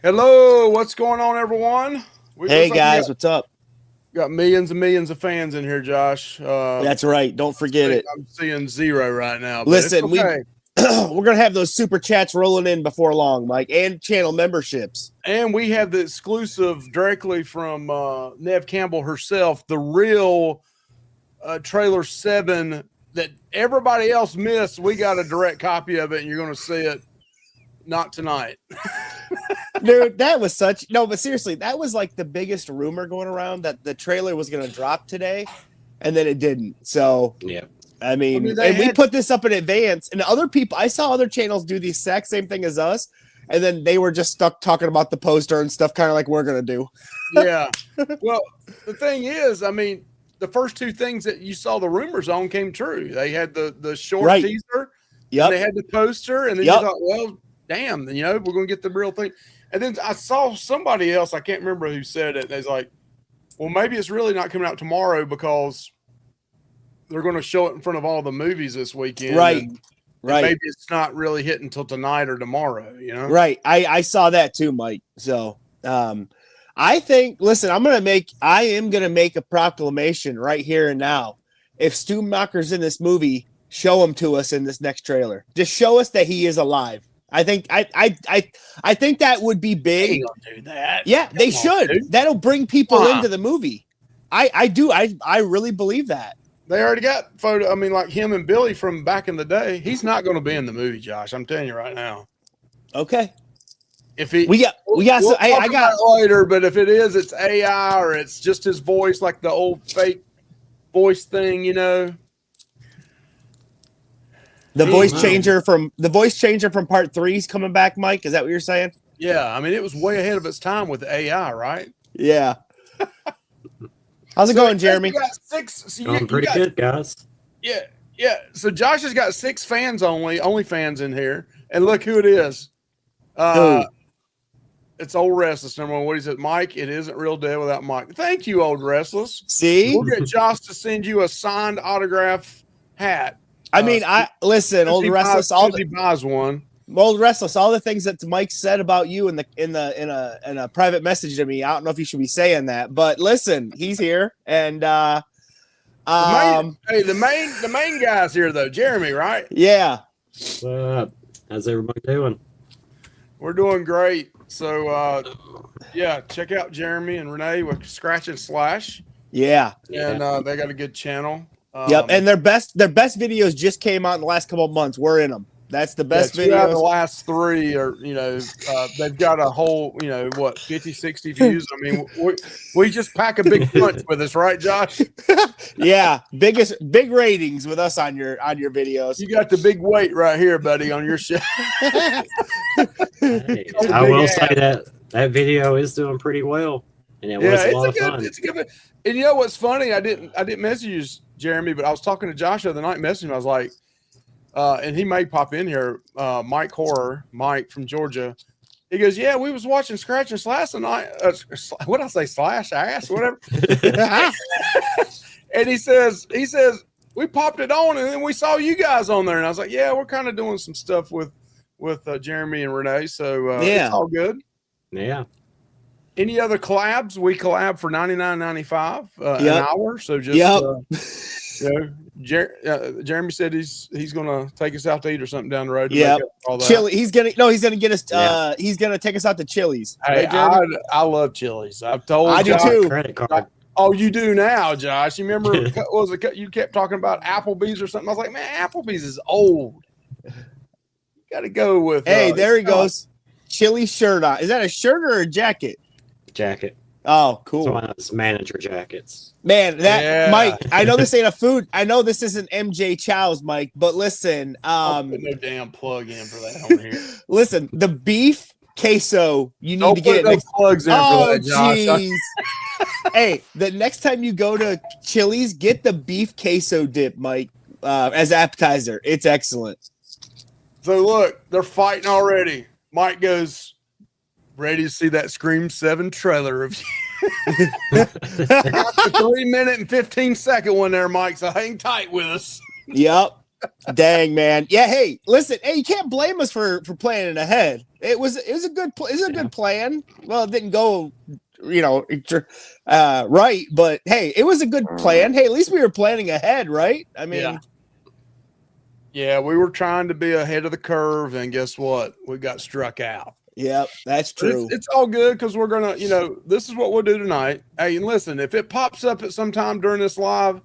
Hello, what's going on, everyone? Hey guys, what's up? Got millions and millions of fans in here, Josh. That's right. Don't forget it. I'm seeing zero right now. But Listen, it's okay. we're gonna have those super chats rolling in before long, Mike, and channel memberships. And we have the exclusive directly from Nev Campbell herself, the real trailer 7 that everybody else missed. We got a direct copy of it, and you're going to see it. Not tonight. Dude, that was but seriously, that was like the biggest rumor going around that the trailer was going to drop today, and then it didn't. So, yeah. I mean we put this up in advance, and other people, I saw other channels do the exact same thing as us, and then they were just stuck talking about the poster and stuff, kind of like we're going to do. Yeah. Well, the thing is, I mean, the first two things that you saw the rumors on came true. They had the short teaser, they had the poster, and then you thought, well, damn, we're going to get the real thing. And then I saw somebody else, I can't remember who said it. They was like, well, maybe it's really not coming out tomorrow because they're going to show it in front of all the movies this weekend. Right. And maybe it's not really hitting until tonight or tomorrow, Right. I saw that too, Mike. So, I think, listen, I am going to make a proclamation right here and now. If Stu Macher's in this movie, show him to us in this next trailer. Just show us that he is alive. I think I think that would be big. They don't do that. Yeah, they should. Dude. That'll bring people into the movie. I do. I really believe that. They already got photo. I mean, like him and Billy from back in the day. He's not going to be in the movie, Josh. I'm telling you right now. Okay. If he, we got. We'll hey, I got later. But if it is, it's AI or it's just his voice, like the old fake voice thing, The voice changer from part 3 is coming back, Mike. Is that what you're saying? Yeah, I mean it was way ahead of its time with the AI, right? Yeah. How's it going, Jeremy? You got 6. Going pretty good, guys. Yeah. So Josh has got 6 fans only fans in here, and look who it is. It's Old Restless. Number 1. What is it, Mike? It isn't real dead without Mike. Thank you, Old Restless. See, we'll get Josh to send you a signed autograph hat. I mean, listen, Old Restless. He buys one. Old Restless. All the things that Mike said about you in a private message to me. I don't know if you should be saying that, but listen, he's here, and the main guy's here though, Jeremy, right? Yeah. What's up? How's everybody doing? We're doing great. So, check out Jeremy and Renee with Scratch and Slash. Yeah, and they got a good channel. Yep, and their best videos just came out in the last couple of months. We're in them. That's the best videos. Out of the last 3 or they've got a whole 50, 60 views. I mean, we just pack a big punch with us, right, Josh? Yeah, big ratings with us on your videos. You got the big weight right here, buddy, on your show. Hey, I will say that video is doing pretty well, and it was a lot of fun. It's a good. And you know what's funny? I didn't message you, Jeremy, but I was talking to Josh the other night, messaging him. I was like, and he may pop in here, Mike from Georgia. He goes, yeah, we was watching Scratch and Slash tonight. What did I say? Slash ass, whatever. And he says, we popped it on and then we saw you guys on there. And I was like, yeah, we're kind of doing some stuff with Jeremy and Renee. So it's all good. Yeah. Any other collabs? We collab for $99.95 an hour. So just Jeremy said he's gonna take us out to eat or something down the road. Yeah, Chili. He's gonna get us. He's gonna take us out to Chili's. Hey, right, I love Chili's. I've told. I Josh, do too. Credit card. Oh, you do now, Josh. You remember? What was it? You kept talking about Applebee's or something. I was like, man, Applebee's is old. You got to go with. Hey, there he goes. Chili shirt on. Is that a shirt or a jacket? Jacket. Oh, cool. It's one of those manager jackets. Man, Mike, I know this ain't a food. I know this isn't MJ Chow's, Mike, but listen. I'll put no damn plug in for that over here. Listen, the beef queso, you need to get it. Plugs in for that, Josh. Jeez. Hey, the next time you go to Chili's, get the beef queso dip, Mike, as appetizer. It's excellent. So look, they're fighting already. Mike goes, ready to see that Scream 7 trailer review. The 3 minute and 15 second one there, Mike. So hang tight with us. Yep. Dang, man. Yeah. Hey, listen. Hey, you can't blame us for planning ahead. It was a good plan. Well, it didn't go, right. But hey, it was a good plan. Hey, at least we were planning ahead, right? I mean, yeah, we were trying to be ahead of the curve, and guess what? We got struck out. Yep, that's true. It's all good because we're gonna, this is what we'll do tonight. Hey, and listen, if it pops up at some time during this live,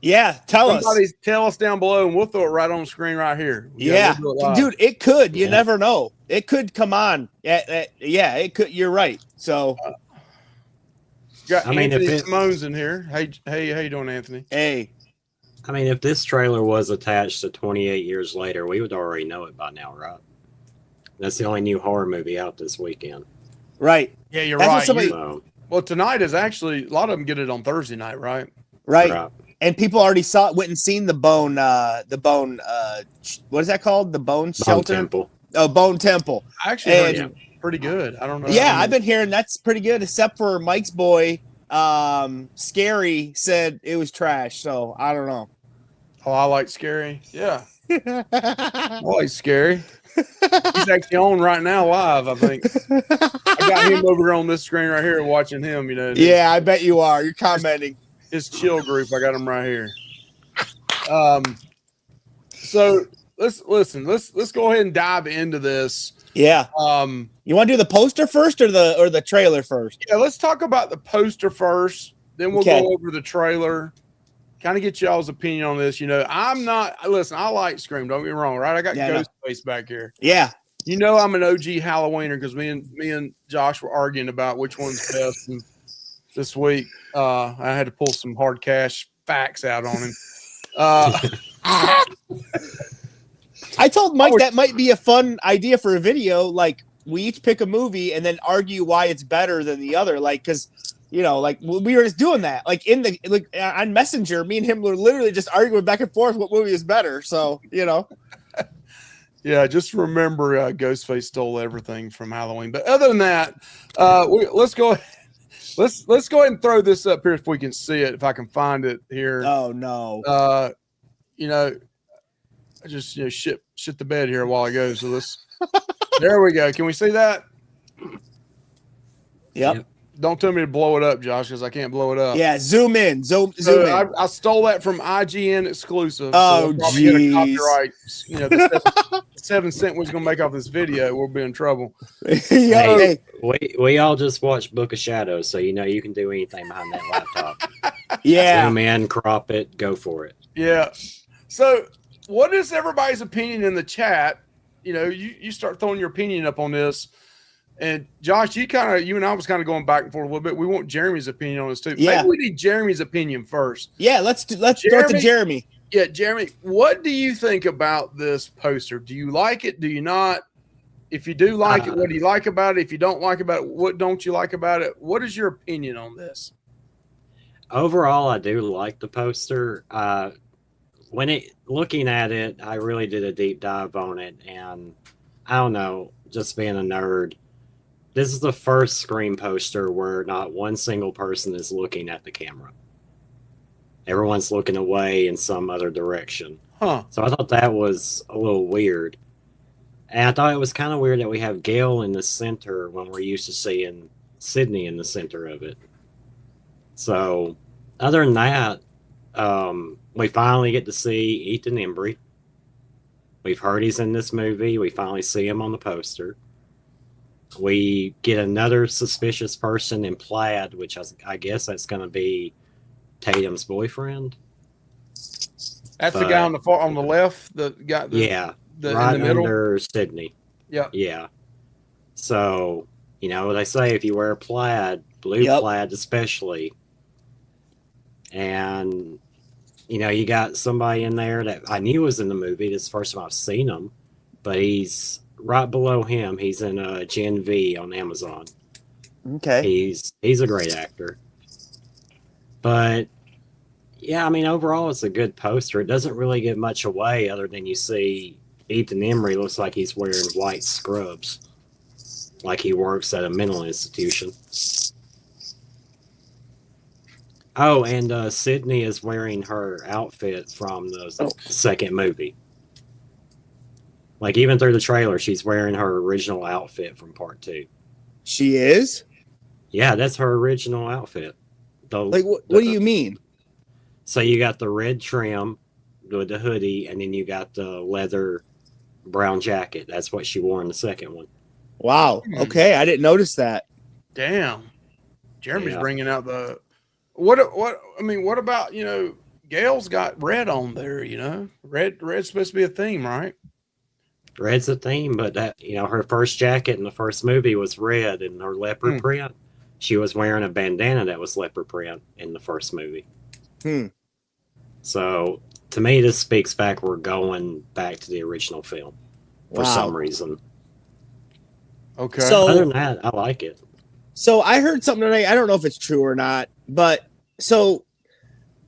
tell us down below, and we'll throw it right on the screen right here. We'll dude, it could. You never know. It could come on. Yeah, it could. You're right. So, got Anthony Simone's in here. Hey, how you doing, Anthony? Hey. I mean, if this trailer was attached to 28 years later, we would already know it by now, right? That's the only new horror movie out this weekend. Right. Yeah, you're right. Well, tonight is actually, a lot of them get it on Thursday night, right? Right. And people already went and seen the Bone, what is that called? The Bone Shelter? Temple. Oh, Bone Temple. Actually, pretty good. I don't know. Yeah, I've been hearing that's pretty good, except for Mike's boy, Scary, said it was trash. So, I don't know. Oh, I like Scary. Yeah. I like Scary. He's actually on right now live, I think. I got him over on this screen right here watching him, Yeah, I bet you are. You're commenting. His chill group, I got him right here. So let's go ahead and dive into this. Yeah. You want to do the poster first or the trailer first? Yeah, let's talk about the poster first, then we'll go over the trailer. Kind of get y'all's opinion on this. I like Scream. Don't get me wrong, right? I got Ghostface back here. Yeah. I'm an OG Halloweener because me and Josh were arguing about which one's best. And this week, I had to pull some hard cash facts out on him. I told Mike that might be a fun idea for a video. Like, we each pick a movie and then argue why it's better than the other. Like, because we were just doing that. Like on Messenger, me and him were literally just arguing back and forth what movie is better. So, Yeah, just remember Ghostface stole everything from Halloween. But other than that, let's go ahead and throw this up here if we can see it, if I can find it here. Oh no. I just shit the bed here a while ago. So there we go. Can we see that? Yep. Don't tell me to blow it up, Josh, because I can't blow it up. Yeah, zoom in. Zoom in. I stole that from IGN exclusive. Oh, geez. Copyright. The 7 cent was going to make off this video. We'll be in trouble. Hey, we all just watched Book of Shadows, so you can do anything behind that laptop. Yeah. Zoom in, crop it, go for it. Yeah. So, what is everybody's opinion in the chat? You start throwing your opinion up on this. And Josh, you and I was kind of going back and forth a little bit. We want Jeremy's opinion on this too. Yeah. Maybe we need Jeremy's opinion first. Yeah, let's start to Jeremy. Yeah, Jeremy, what do you think about this poster? Do you like it? Do you not? If you do like it, what do you like about it? If you don't like about it, what don't you like about it? What is your opinion on this? Overall, I do like the poster. Looking at it, I really did a deep dive on it, and I don't know, just being a nerd. This is the first Scream poster where not one single person is looking at the camera. Everyone's looking away in some other direction. Huh. So I thought that was a little weird. And I thought it was kind of weird that we have Gail in the center when we're used to seeing Sydney in the center of it. So other than that, we finally get to see Ethan Embry. We've heard he's in this movie. We finally see him on the poster. We get another suspicious person in plaid, which I guess that's going to be Tatum's boyfriend. That's the guy on the left. The guy. Right in the middle. Under Sydney. Yeah. Yeah. So they say if you wear plaid, blue plaid especially, and you got somebody in there that I knew was in the movie. This is the first time I've seen him, but he's right below him. He's in Gen V on Amazon. Okay. He's a great actor. But yeah, I mean, overall it's a good poster. It doesn't really give much away other than you see Ethan Embry looks like he's wearing white scrubs. Like he works at a mental institution. Oh, and Sydney is wearing her outfit from the second movie. Like even through the trailer, she's wearing her original outfit from part 2. She is? Yeah, that's her original outfit. Like, what do you mean? So you got the red trim with the hoodie, and then you got the leather brown jacket. That's what she wore in the second one. Wow. Okay, I didn't notice that. Damn. Jeremy's bringing out the what I mean, what about, Gail's got red on there, Red's supposed to be a theme, right? Red's a theme, but that, her first jacket in the first movie was red and her leopard print. She was wearing a bandana that was leopard print in the first movie. So to me, this speaks back. We're going back to the original film for some reason. Okay. So other than that, I like it. So I heard something today. I don't know if it's true or not, but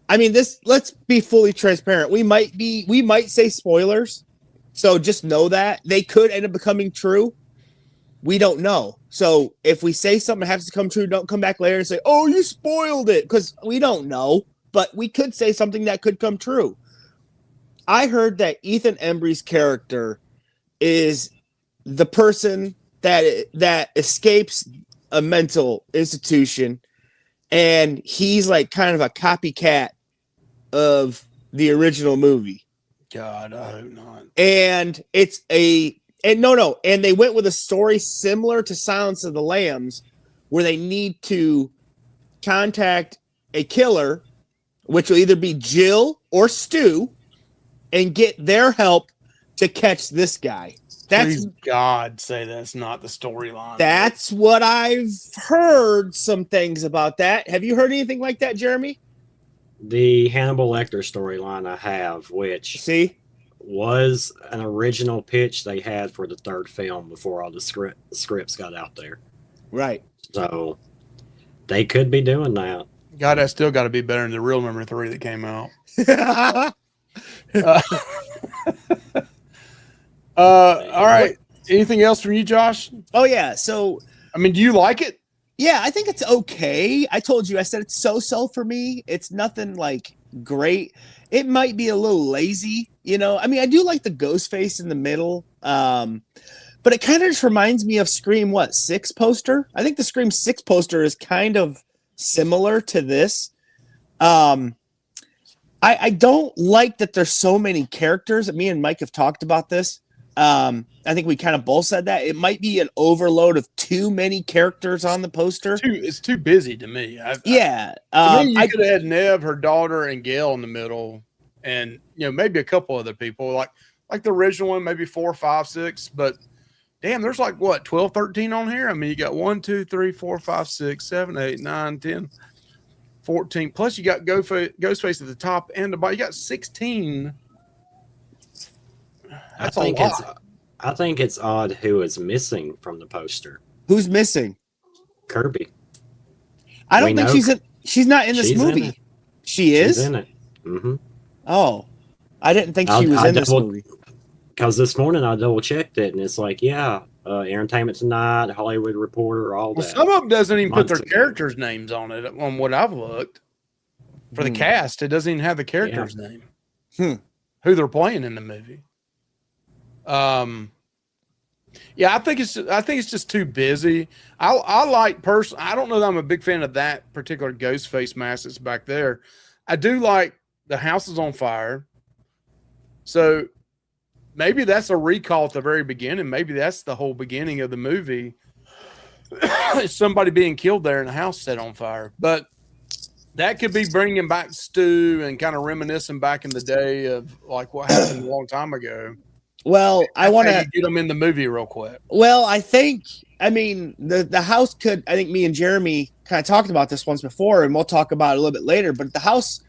I mean, let's be fully transparent. We might say spoilers. So just know that they could end up becoming true. We don't know. So if we say something has to come true, don't come back later and say, "Oh, you spoiled it," because we don't know. But we could say something that could come true. I heard that Ethan Embry's character is the person that escapes a mental institution, and he's like kind of a copycat of the original movie. God, I hope not. And and they went with a story similar to Silence of the Lambs, where they need to contact a killer, which will either be Jill or Stu, and get their help to catch this guy. Please God say that's not the storyline. That's what I've heard. Some things about that. Have you heard anything like that, Jeremy? The Hannibal Lecter storyline I have, which was an original pitch they had for the third film before all the scripts got out there. Right. So they could be doing that. God, that's still got to be better than the real number 3 that came out. All right. Anything else from you, Josh? Oh, yeah. So, I mean, do you like it? Yeah, I think it's okay. I told you, I said it's so for me. It's nothing like great. It might be a little lazy, I mean, I do like the ghost face in the middle. But it kind of just reminds me of Scream 6 poster. I think the Scream 6 poster is kind of similar to this. I don't like that there's so many characters. Me and Mike have talked about this. I think we kind of both said that it might be an overload of too many characters on the poster. It's too busy to me. To me, you could have had Nev, her daughter, and Gail in the middle, and maybe a couple other people like the original one, maybe 4, 5, 6. But damn, there's like what 12, 13 on here. I mean, you got 1, 2, 3, 4, 5, 6, 7, 8, 9, 10, 14. Plus, you got Ghostface at the top and the bottom. You got 16. That's a lot. I think it's odd who is missing from the poster. Who's missing? Kirby. I don't think she's not in this movie. She is? She's in it. Mm-hmm. Oh. I didn't think she was in this movie. Because this morning I double checked it and it's like, Entertainment Tonight, Hollywood Reporter, all that. Some of them doesn't even put their characters' names on it on what I've looked. For the cast, it doesn't even have the character's name. Who they're playing in the movie. I think it's just too busy. I like I don't know that I'm a big fan of that particular ghost face mask that's back there. I do like the house is on fire. So maybe that's a recall at the very beginning. Maybe that's the whole beginning of the movie. Somebody being killed there and a house set on fire. But that could be bringing back Stu and kind of reminiscing back in the day of like what happened a long time ago. Well, I want to get them in the movie real quick. Well, I mean, the house could, I think me and Jeremy kind of talked about this once before, and we'll talk about it a little bit later, but the house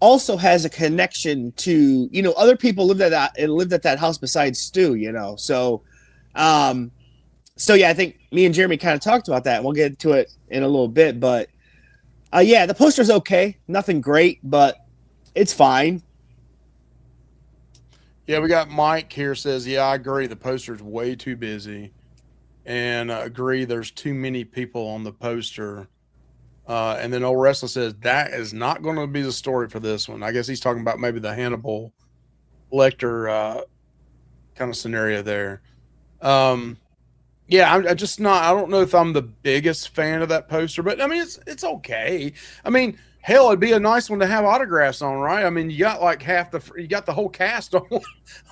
also has a connection to, other people lived at that house besides Stu, So, I think me and Jeremy kind of talked about that, and we'll get to it in a little bit, but the poster's okay. Nothing great, but it's fine. Yeah, we got Mike here says, I agree. The poster's way too busy. And I agree there's too many people on the poster. And then old Wrestler says, that is not going to be the story for this one. I guess he's talking about maybe the Hannibal Lecter kind of scenario there. Yeah, I'm just not. I don't know if I'm the biggest fan of that poster, but I mean, it's okay. I mean, hell, it'd be a nice one to have autographs on, right? I mean, you got like you got the whole cast on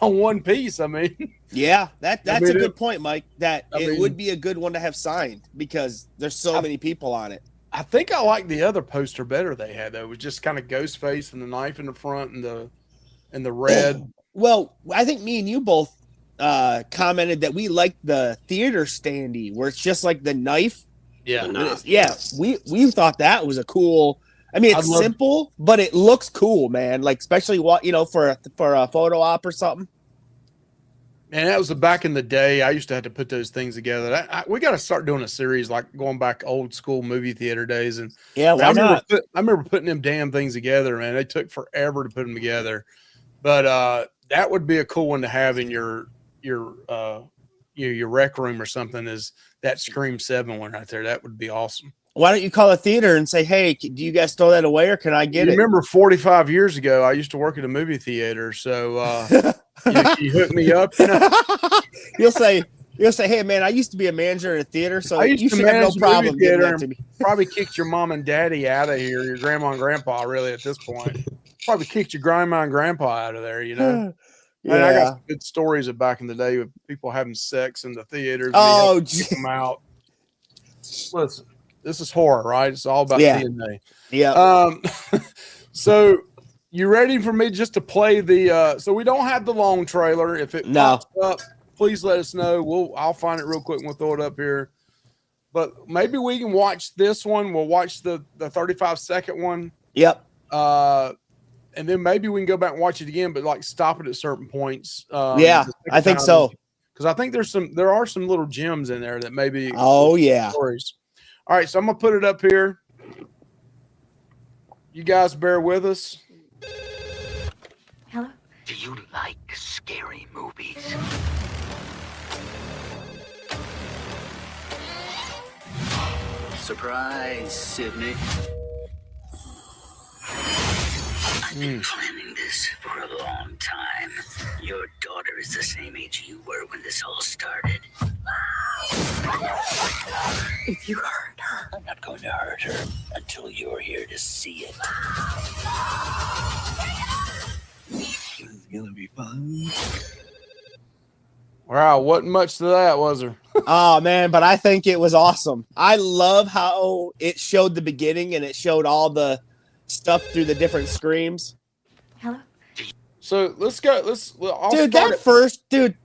one piece. I mean, yeah, that's a good point, Mike. That it would be a good one to have signed because there's so many people on it. I think I like the other poster better they had though. It was just kind of Ghostface and the knife in the front and the red. Well, I think me and you both commented that we like the theater standee where it's just like the knife. Yeah, yeah. We thought that was a cool. I mean, it's simple, but it looks cool, man. Like especially for a photo op or something. And that was back in the day. I used to have to put those things together. We got to start doing a series like going back old school movie theater days. And yeah, why not? I remember putting them damn things together, man. They took forever to put them together, but that would be a cool one to have in your rec room or something. Is that Scream 7 one right there? That would be awesome. Why don't you call a theater and say, hey, do you guys throw that away or can I get it? Remember 45 years ago, I used to work at a movie theater. So you hook me up. You'll say, hey, man, I used to be a manager at a theater, so you should have no problem getting that to me. Probably kicked your mom and daddy out of here, your grandma and grandpa, really, at this point. Probably kicked your grandma and grandpa out of there, Yeah. And I got some good stories of back in the day with people having sex in the theaters. Oh, keep them out. Listen. This is horror, right? It's all about DNA. Yeah. So you ready for me just to play the? So we don't have the long trailer. If it pops up, please let us know. I'll find it real quick and we'll throw it up here. But maybe we can watch this one. We'll watch the 35-second one. Yep. And then maybe we can go back and watch it again, but like stop it at certain points. Yeah, I think so. Because I think there are some little gems in there that maybe. Oh yeah. Stories. All right, so I'm going to put it up here. You guys bear with us. Hello? Do you like scary movies? Surprise, Sydney. I've been planning this for a long time. Your daughter is the same age you were when this all started. If you hurt her, I'm not going to hurt her until you're here to see it. It's gonna be fun. Wow, wasn't much to that, was there? Oh man, but I think it was awesome. I love how it showed the beginning and it showed all the stuff through the different screams. Hello? So let's go.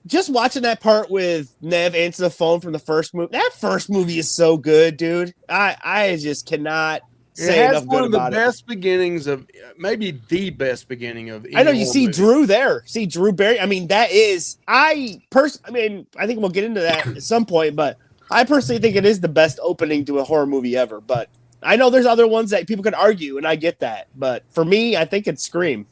Just watching that part with Nev answer the phone from the first movie. That first movie is so good, dude. I just cannot say enough good about it. One of the best beginnings of, maybe the best beginning of. I know you see movie. Drew there. See Drew Barry. I mean, that is. I think we'll get into that at some point, but I personally think it is the best opening to a horror movie ever. But I know there's other ones that people could argue, and I get that. But for me, I think it's Scream.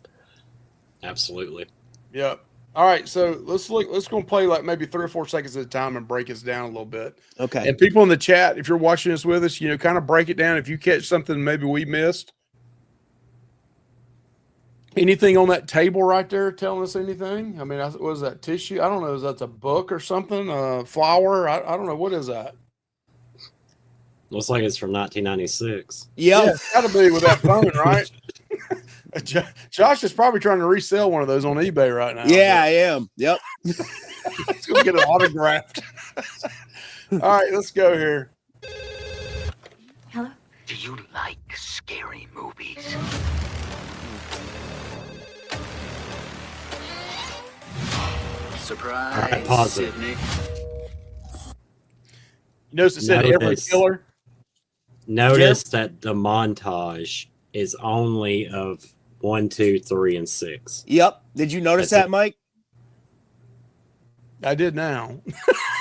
Absolutely. Yeah. All right. So let's go and play like maybe 3 or 4 seconds at a time and break us down a little bit. Okay. And people in the chat, if you're watching this with us, kind of break it down. If you catch something maybe we missed. Anything on that table right there telling us anything? I mean, what is that tissue? I don't know. Is that a book or something? Flower? I don't know. What is that? Looks like it's from 1996. Yep. Yeah, it's got to be with that phone, right? Josh is probably trying to resell one of those on eBay right now. Yeah, I am. Yep. He's going to get it autographed. All right, let's go here. Hello? Do you like scary movies? Surprise, all right, pause Sydney. You notice it said every killer? Notice that the montage is only of 1, 2, 3, and 6. Yep. Did you notice that, Mike? I did now.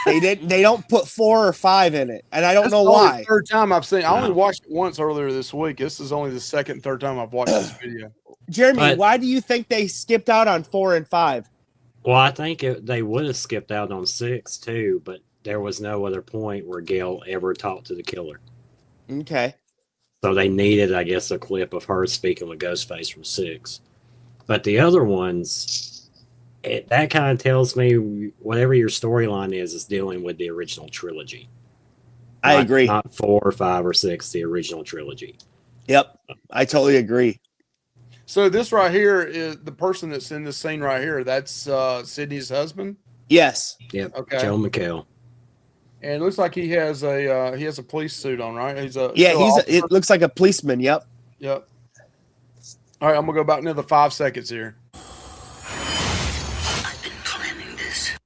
They didn't. They don't put 4 or 5 in it, and I don't know why. The third time I've seen. I only watched it once earlier this week. This is only the second, third time I've watched this video. Jeremy, why do you think they skipped out on 4 and 5? Well, I think they would have skipped out on 6 too, but there was no other point where Gail ever talked to the killer. Okay. So they needed, I guess, a clip of her speaking with Ghostface from 6. But the other ones, that kind of tells me whatever your storyline is dealing with the original trilogy. I agree. Not 4 or 5 or 6, the original trilogy. Yep, I totally agree. So this right here is the person that's in this scene right here. That's Sydney's husband. Yes. Yep. Okay. Joe McHale. And it looks like he has a police suit on, right? It looks like a policeman. Yep. Yep. All right, I'm gonna go about another 5 seconds here. I've been planning this.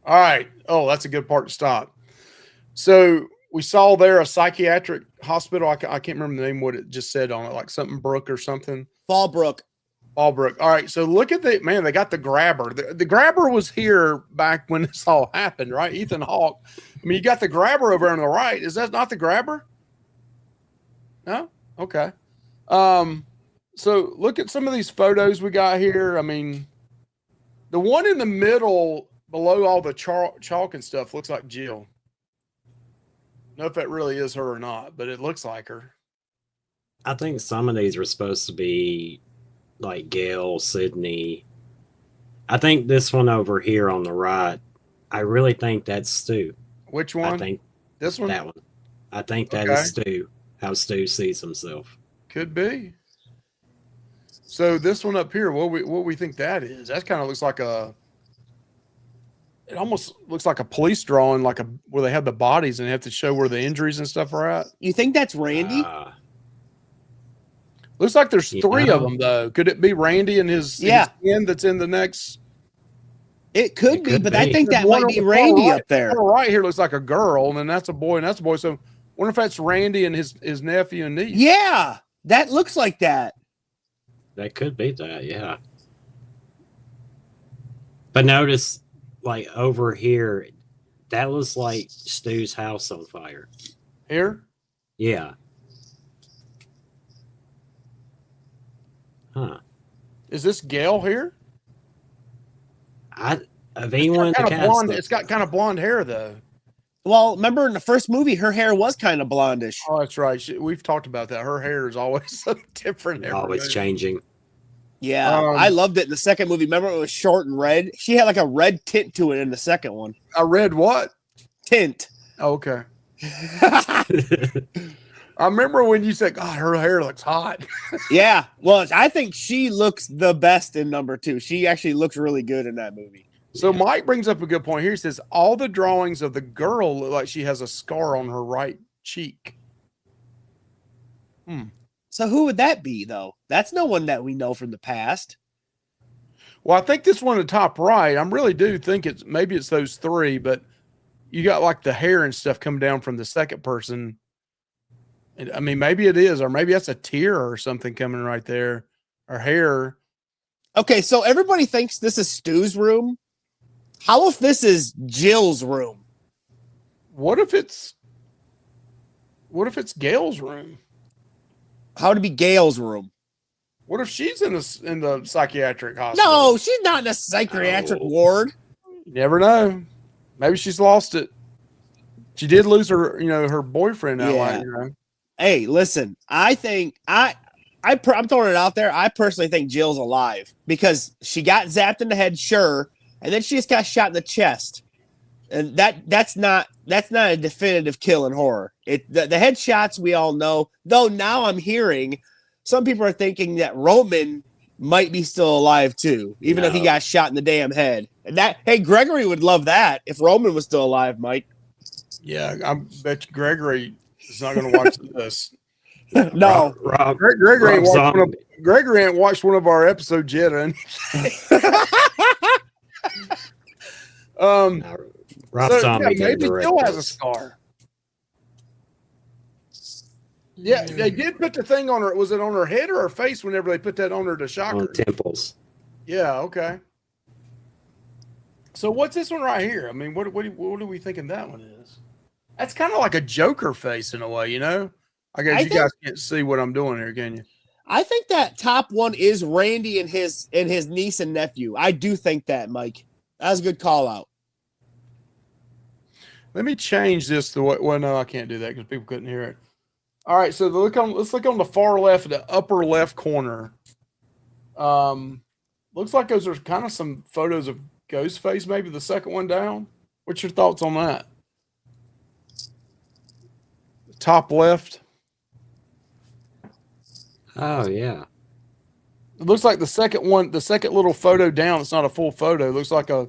All right. Oh, that's a good part to stop. So we saw there a psychiatric hospital. I can't remember the name, what it just said on it, like something Brook or something. Fallbrook. Fallbrook. All right. So look at they got the grabber. The grabber was here back when this all happened, right? Ethan Hawke. I mean, you got the grabber over on the right. Is that not the grabber? No? Okay. So look at some of these photos we got here. I mean, the one in the middle below all the chalk and stuff looks like Jill. Know if that really is her or not, but it looks like her. I think some of these are supposed to be like Gail, Sydney. I think this one over here on the right, I really think that's Stu. Which one? I think this one. that one. I think that is Stu. How Stu sees himself. Could be. So this one up here, what we think that is? That kind of looks like it almost looks like a police drawing, where they have the bodies and they have to show where the injuries and stuff are at. You think that's Randy? Looks like there's 3 of them though. Could it be Randy and his skin that's in the next? It could be, but I think that might be Randy up there. Right here looks like a girl, and then that's a boy, and that's a boy. So I wonder if that's Randy and his nephew and niece. Yeah, that looks like that. That could be that, yeah. But notice, like over here, that was like Stu's house on fire. Here? Yeah. Huh. Is this Gail here? Of anyone in the cast, it's got kind of blonde hair though. Well, remember in the first movie, her hair was kind of blondish. Oh, that's right. We've talked about that. Her hair is always so different. Always changing. Yeah, I loved it in the second movie. Remember, it was short and red. She had like a red tint to it in the second one. A red what? Tint. Oh, okay. I remember when you said, "God, her hair looks hot." Yeah. Well, I think she looks the best in number 2. She actually looks really good in that movie. So Mike brings up a good point here. He says all the drawings of the girl look like she has a scar on her right cheek. So who would that be, though? That's no one that we know from the past. Well, I think this one at the top right, I really do think it's those 3, but you got like the hair and stuff coming down from the second person. I mean, maybe it is, or maybe that's a tear or something coming right there, or hair. Okay, so everybody thinks this is Stu's room. How if this is Jill's room? What if it's Gail's room? How would it be Gail's room? What if she's in the psychiatric hospital? No, she's not in a psychiatric ward. You never know. Maybe she's lost it. She did lose her, her boyfriend. Hey, listen, I think I'm throwing it out there. I personally think Jill's alive because she got zapped in the head, sure, and then she just got shot in the chest, and that's not a definitive kill in horror. The headshots we all know, though. Now I'm hearing some people are thinking that Roman might be still alive too, even if he got shot in the damn head. And Gregory would love that if Roman was still alive, Mike. Yeah, I bet you Gregory is not going to watch this. No, Gregory ain't watched one of our episodes yet. Rob Zombie maybe still has a scar. Yeah, they did put the thing on her. Was it on her head or her face whenever they put that on her to shock her? On temples. Yeah, okay. So what's this one right here? I mean, what are we thinking that one is? That's kind of like a Joker face in a way, I guess guys can't see what I'm doing here, can you? I think that top one is Randy and his niece and nephew. I do think that, Mike. That was a good call out. Let me change this to what. Well, no, I can't do that because people couldn't hear it. All right, so let's look on the far left, the upper left corner. Looks like those are kind of some photos of Ghostface, maybe the second one down. What's your thoughts on that? Top left. Oh yeah. It looks like the second one, the second little photo down. It's not a full photo. It looks like a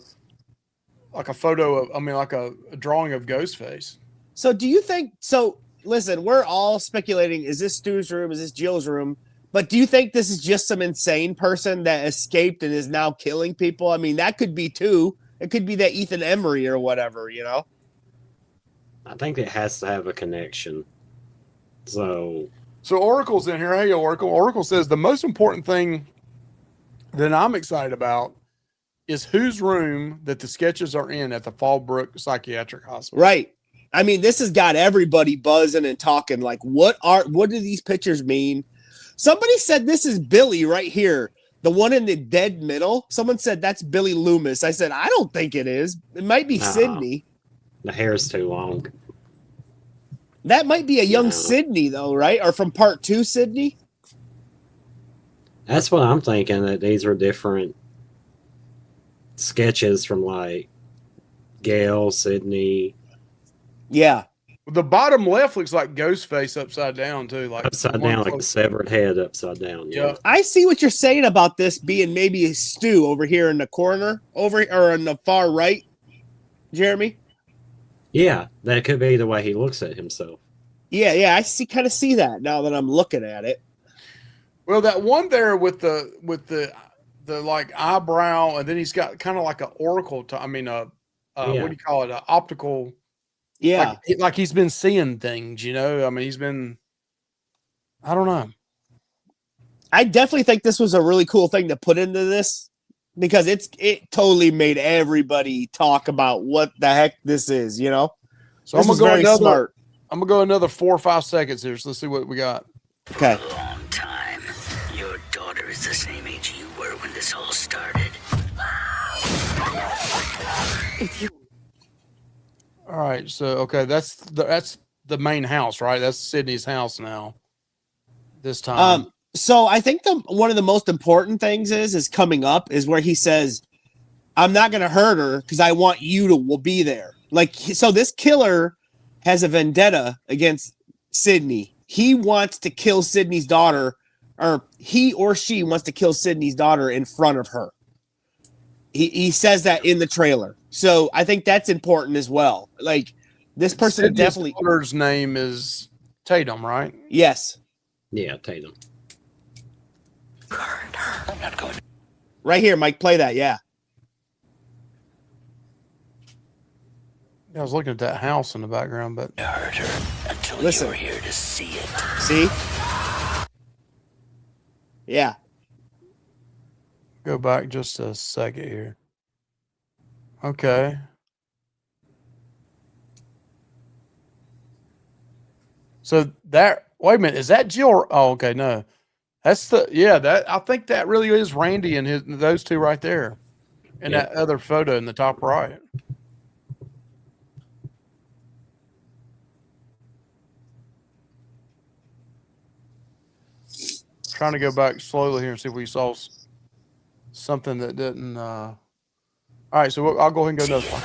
photo of, I mean, like a drawing of Ghostface. So do you think, so listen, we're all speculating, is this Stu's room? Is this Jill's room? But do you think this is just some insane person that escaped and is now killing people? I mean, that could be too. It could be that Ethan Embry or whatever, you know? I think it has to have a connection. So Oracle's in here. Hey, Oracle. Oracle says the most important thing that I'm excited about is whose room that the sketches are in at the Fallbrook Psychiatric Hospital. Right. I mean, this has got everybody buzzing and talking like, what do these pictures mean? Somebody said this is Billy right here. The one in the dead middle. Someone said that's Billy Loomis. I said, I don't think it is. It might be Sydney. The hair's too long. That might be a young Sydney, though, right? Or from part 2, Sydney? That's what I'm thinking, that these are different sketches from like Gail, Sydney. Yeah. The bottom left looks like Ghostface upside down, too. Like Upside down, like the severed head upside down. Yeah. I see what you're saying about this being maybe a Stu over here in the corner, or in the far right, Jeremy. Yeah, that could be the way he looks at himself. Yeah, I kind of see that now that I'm looking at it. Well, that one there with the like eyebrow, and then he's got kind of like an oracle. What do you call it? An optical. Yeah, like he's been seeing things. You know, I mean, he's been. I don't know. I definitely think this was a really cool thing to put into this because it totally made everybody talk about what the heck this is. You know, so I'm gonna go another 4 or 5 seconds here. So let's see what we got. Okay. For a long time, your daughter is the same age you were when this all started. All right, so okay, that's the main house, right? That's Sydney's house now. This time. So I think one of the most important things is coming up is where he says, "I'm not going to hurt her because I want you to will be there." Like, so this killer has a vendetta against Sydney. He wants to kill Sydney's daughter, or he or she wants to kill Sydney's daughter in front of her. He says that in the trailer. So I think that's important as well. Like, this person Sydney's definitely. daughter's name is Tatum, right? Yes. Yeah, Tatum. I'm not going. Right here, Mike. Play that. Yeah. I was looking at that house in the background, but to hurt her until Listen. you're here to see it. See? Yeah. go back just a second here. Okay. So that, wait a minute, is that Jill? Oh, okay, no. That's that I think that really is Randy and those two right there. And that other photo in the top right. Trying to go back slowly here and see if we saw something that didn't. All right, so I'll go ahead and go another one.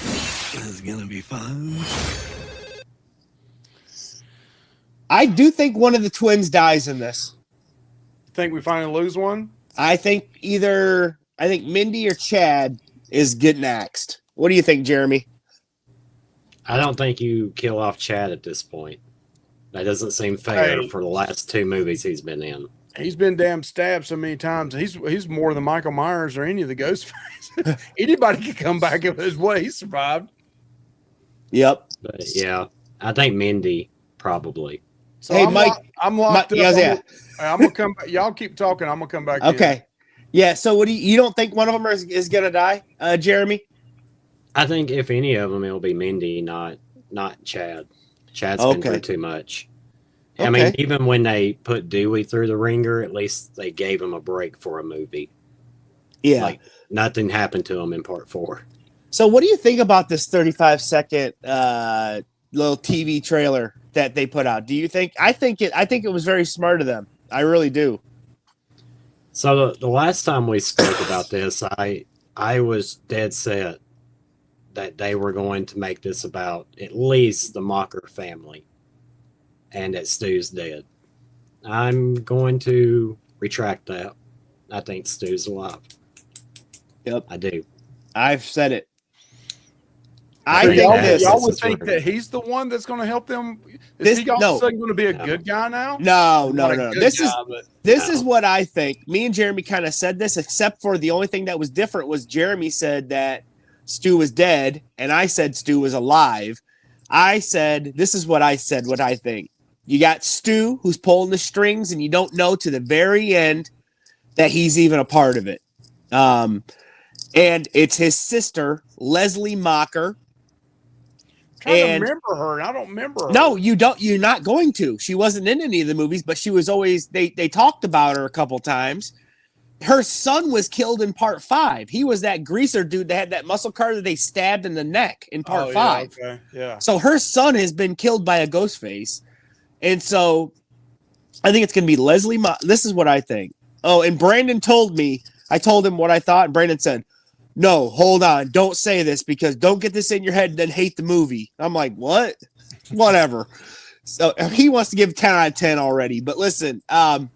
This is gonna be fun. I do think one of the twins dies in this. Think we finally lose one? I think Mindy or Chad is getting axed. What do you think, Jeremy? I don't think you kill off Chad at this point. That doesn't seem fair Hey. for the last two movies he's been in. He's been damn stabbed so many times. He's more than Michael Myers or any of the Ghostface. Anybody could come back if his way. He survived. Yep. But yeah, I think Mindy probably. So Hey, I'm Mike. I'm locked up. Yeah. I'm gonna come back. Y'all keep talking. I'm gonna come back. Okay. Yeah. So what do you don't think one of them is gonna die, Jeremy? I think if any of them, it'll be Mindy, not Chad. Chad's been through too much. I mean, Okay. even when they put Dewey through the ringer, at least they gave him a break for a movie. Yeah. Like nothing happened to him in part 4. So what do you think about this 35-second little TV trailer that they put out? Do you think I think it was very smart of them. I really do. So the last time we spoke about this, I was dead set that they were going to make this about at least the Mocker family, and that Stu's dead. I'm going to retract that. I think Stu's alive. Yep, I do. I've said it. I think this. y'all would think that he's the one that's going to help them. Is he all of a sudden going to be a good guy now? No. This No. is what I think. Me and Jeremy kind of said this, except for the only thing that was different was Jeremy said that Stu was dead, and I said Stu was alive. I said, this is what I said, what I think. You got Stu who's pulling the strings, and you don't know to the very end that he's even a part of it. And it's his sister, Leslie Mocker. I remember her. I don't remember her. No, you don't. You're not going to. She wasn't in any of the movies, but she was always. They talked about her a couple times. Her son was killed in part 5. He was that greaser dude that had that muscle car that they stabbed in the neck in part 5. Okay. Yeah. So her son has been killed by a ghost face, and so I think it's going to be Leslie. This is what I think. Oh, and Brandon told me. I told him what I thought, and Brandon said, no, hold on. Don't say this because don't get this in your head and then hate the movie. I'm like, what? Whatever. So he wants to give 10 out of 10 already. But listen, I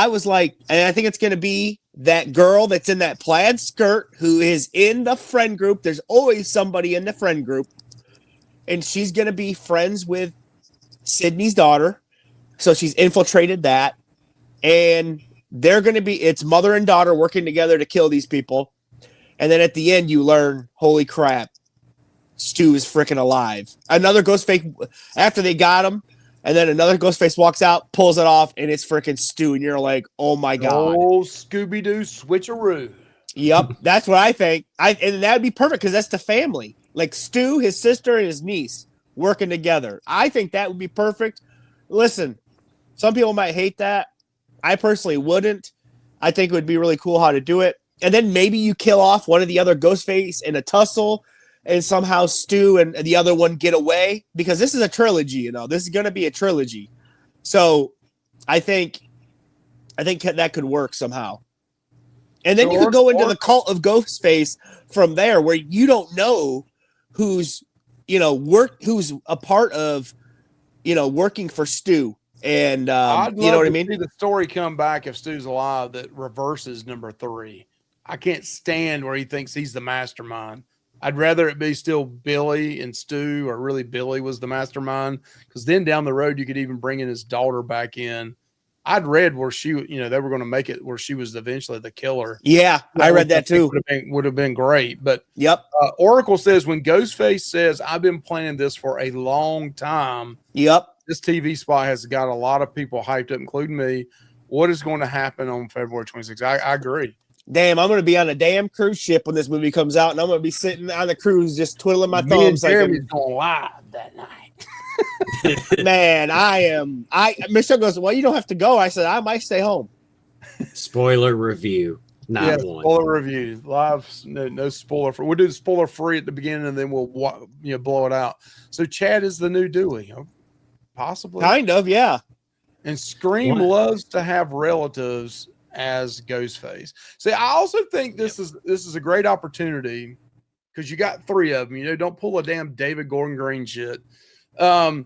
was like, and I think it's going to be that girl that's in that plaid skirt who is in the friend group. There's always somebody in the friend group. And she's going to be friends with Sydney's daughter. So she's infiltrated that. And they're going to be, it's mother and daughter working together to kill these people. And then at the end, you learn, holy crap, Stu is freaking alive. Another ghost face, after they got him, and then another ghost face walks out, pulls it off, and it's freaking Stu. And you're like, oh my God. Oh, Scooby-Doo switcheroo. Yep, that's what I think. And that'd be perfect because that's the family. Like Stu, his sister, and his niece working together. I think that would be perfect. Listen, some people might hate that. I personally wouldn't. I think it would be really cool how to do it. And then maybe you kill off one of the other Ghostface in a tussle, and somehow Stu and the other one get away because this is a trilogy. You know, this is going to be a trilogy. So I think that could work somehow. And then you could go into the cult of Ghostface from there, where you don't know who's who's a part of working for Stu. And you know what I mean? See the story come back if Stu's alive that reverses number 3. I can't stand where he thinks he's the mastermind. I'd rather it be still Billy and Stu, or really Billy was the mastermind, because then down the road you could even bring in his daughter back in. I'd read where she, they were going to make it where she was eventually the killer. Yeah, I read that too. Would have been great. But yep. Oracle says when Ghostface says, "I've been planning this for a long time." Yep. This TV spot has got a lot of people hyped up, including me. What is going to happen on February 26th? I agree. Damn, I'm going to be on a damn cruise ship when this movie comes out, and I'm going to be sitting on the cruise just twiddling my thumbs. Jeremy's going live that night. Man, Michelle goes, well, you don't have to go. I said, I might stay home. Spoiler review. Not one. Spoiler review. Live, no spoiler. We'll do the spoiler free at the beginning, and then we'll blow it out. So Chad is the new Dewey. Possibly. Kind of, yeah. And Scream loves to have relatives as Ghostface. See, I also think this is a great opportunity because you got 3 of them. Don't pull a damn David Gordon Green shit. But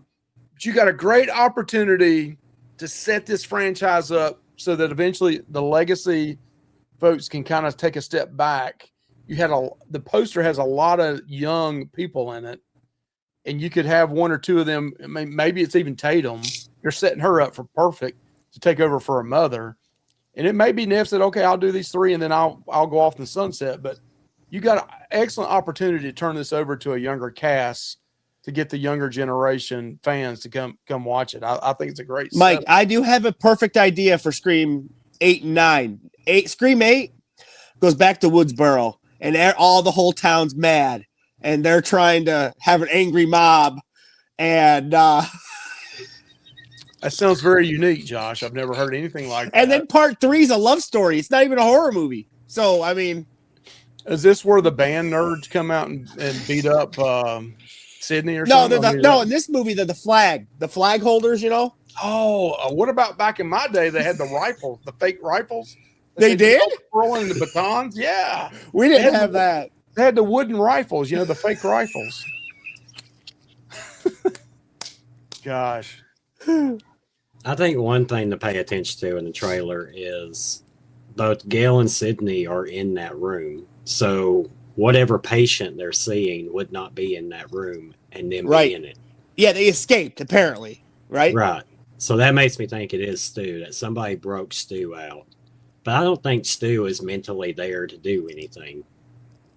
you got a great opportunity to set this franchise up so that eventually the legacy folks can kind of take a step back. The poster has a lot of young people in it. And you could have 1 or 2 of them. I mean, maybe it's even Tatum. You're setting her up for perfect to take over for her mother. And it may be Neff said, okay, I'll do these 3 and then I'll go off in the sunset. But you got an excellent opportunity to turn this over to a younger cast to get the younger generation fans to come watch it. I think it's a great Mike, setup. I do have a perfect idea for Scream 8 and 9. Scream 8 goes back to Woodsboro, and all the whole town's mad. And they're trying to have an angry mob. And that sounds very unique, Josh. I've never heard anything like that. And then part 3 is a love story. It's not even a horror movie. So, I mean. Is this where the band nerds come out and beat up Sydney or something? No, in this movie, the flag holders, Oh, what about back in my day? They had the rifles, the fake rifles. They did? Rolling the batons? Yeah. We didn't have that. They had the wooden rifles, the fake rifles. Gosh. I think one thing to pay attention to in the trailer is both Gail and Sydney are in that room. So whatever patient they're seeing would not be in that room and them be in it. Yeah, they escaped, apparently. Right? Right. So that makes me think it is Stu, that somebody broke Stu out. But I don't think Stu is mentally there to do anything.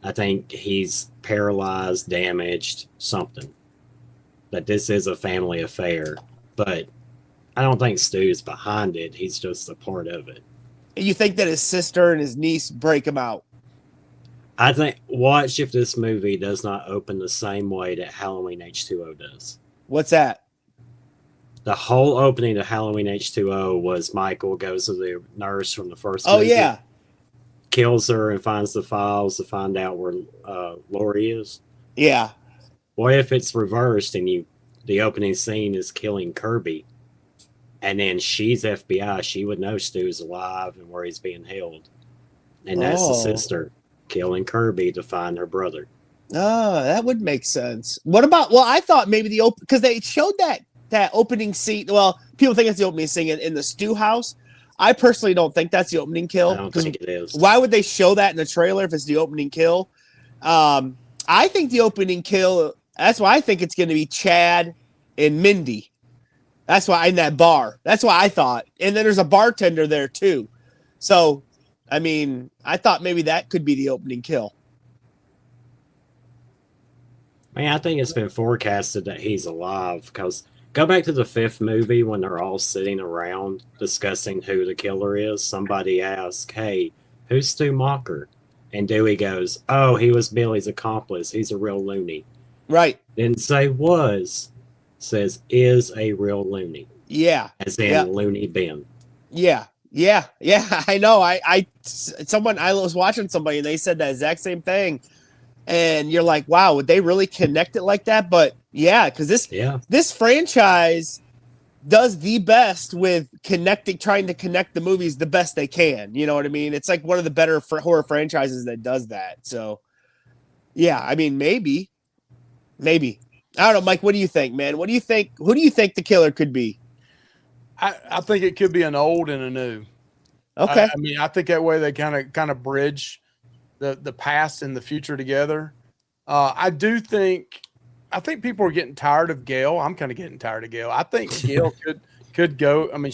I think he's paralyzed, damaged, something. That this is a family affair. But I don't think Stu's behind it. He's just a part of it. You think that his sister and his niece break him out? I think, watch if this movie does not open the same way that Halloween H2O does. What's that? The whole opening of Halloween H2O was Michael goes to the nurse from the first movie. movie, Yeah. Kills her and finds the files to find out where Lori is. Yeah. What if it's reversed and the opening scene is killing Kirby? And then she's FBI. She would know Stu's alive and where he's being held. And that's the sister killing Kirby to find her brother. Oh, that would make sense. What about, I thought maybe because they showed that opening scene. Well, people think it's the opening scene in the Stu house. I personally don't think that's the opening kill. I don't think it is. Why would they show that in the trailer if it's the opening kill? I think the opening kill, that's why I think it's going to be Chad and Mindy. That's why in that bar. That's why I thought. And then there's a bartender there too. So, I mean, I thought maybe that could be the opening kill. I think it's been forecasted that he's alive because go back to the 5th movie when they're all sitting around discussing who the killer is. Somebody asks, hey, who's Stu Macher? And Dewey goes, oh, he was Billy's accomplice. He's a real loony. Right. Didn't say was. Says is a real loony. Yeah. As in Looney Bin. Yeah. I know. I was watching somebody and they said that exact same thing. And you're like, wow, would they really connect it like that? But yeah, because this franchise does the best with trying to connect the movies the best they can. You know what I mean? It's like one of the better horror franchises that does that. So yeah, I mean, maybe. I don't know, Mike. What do you think, man? What do you think? Who do you think the killer could be? I think it could be an old and a new. Okay. I mean, I think that way they kind of bridge the past and the future together. I think people are getting tired of Gail. I'm kind of getting tired of Gail. I think Gail could go. I mean,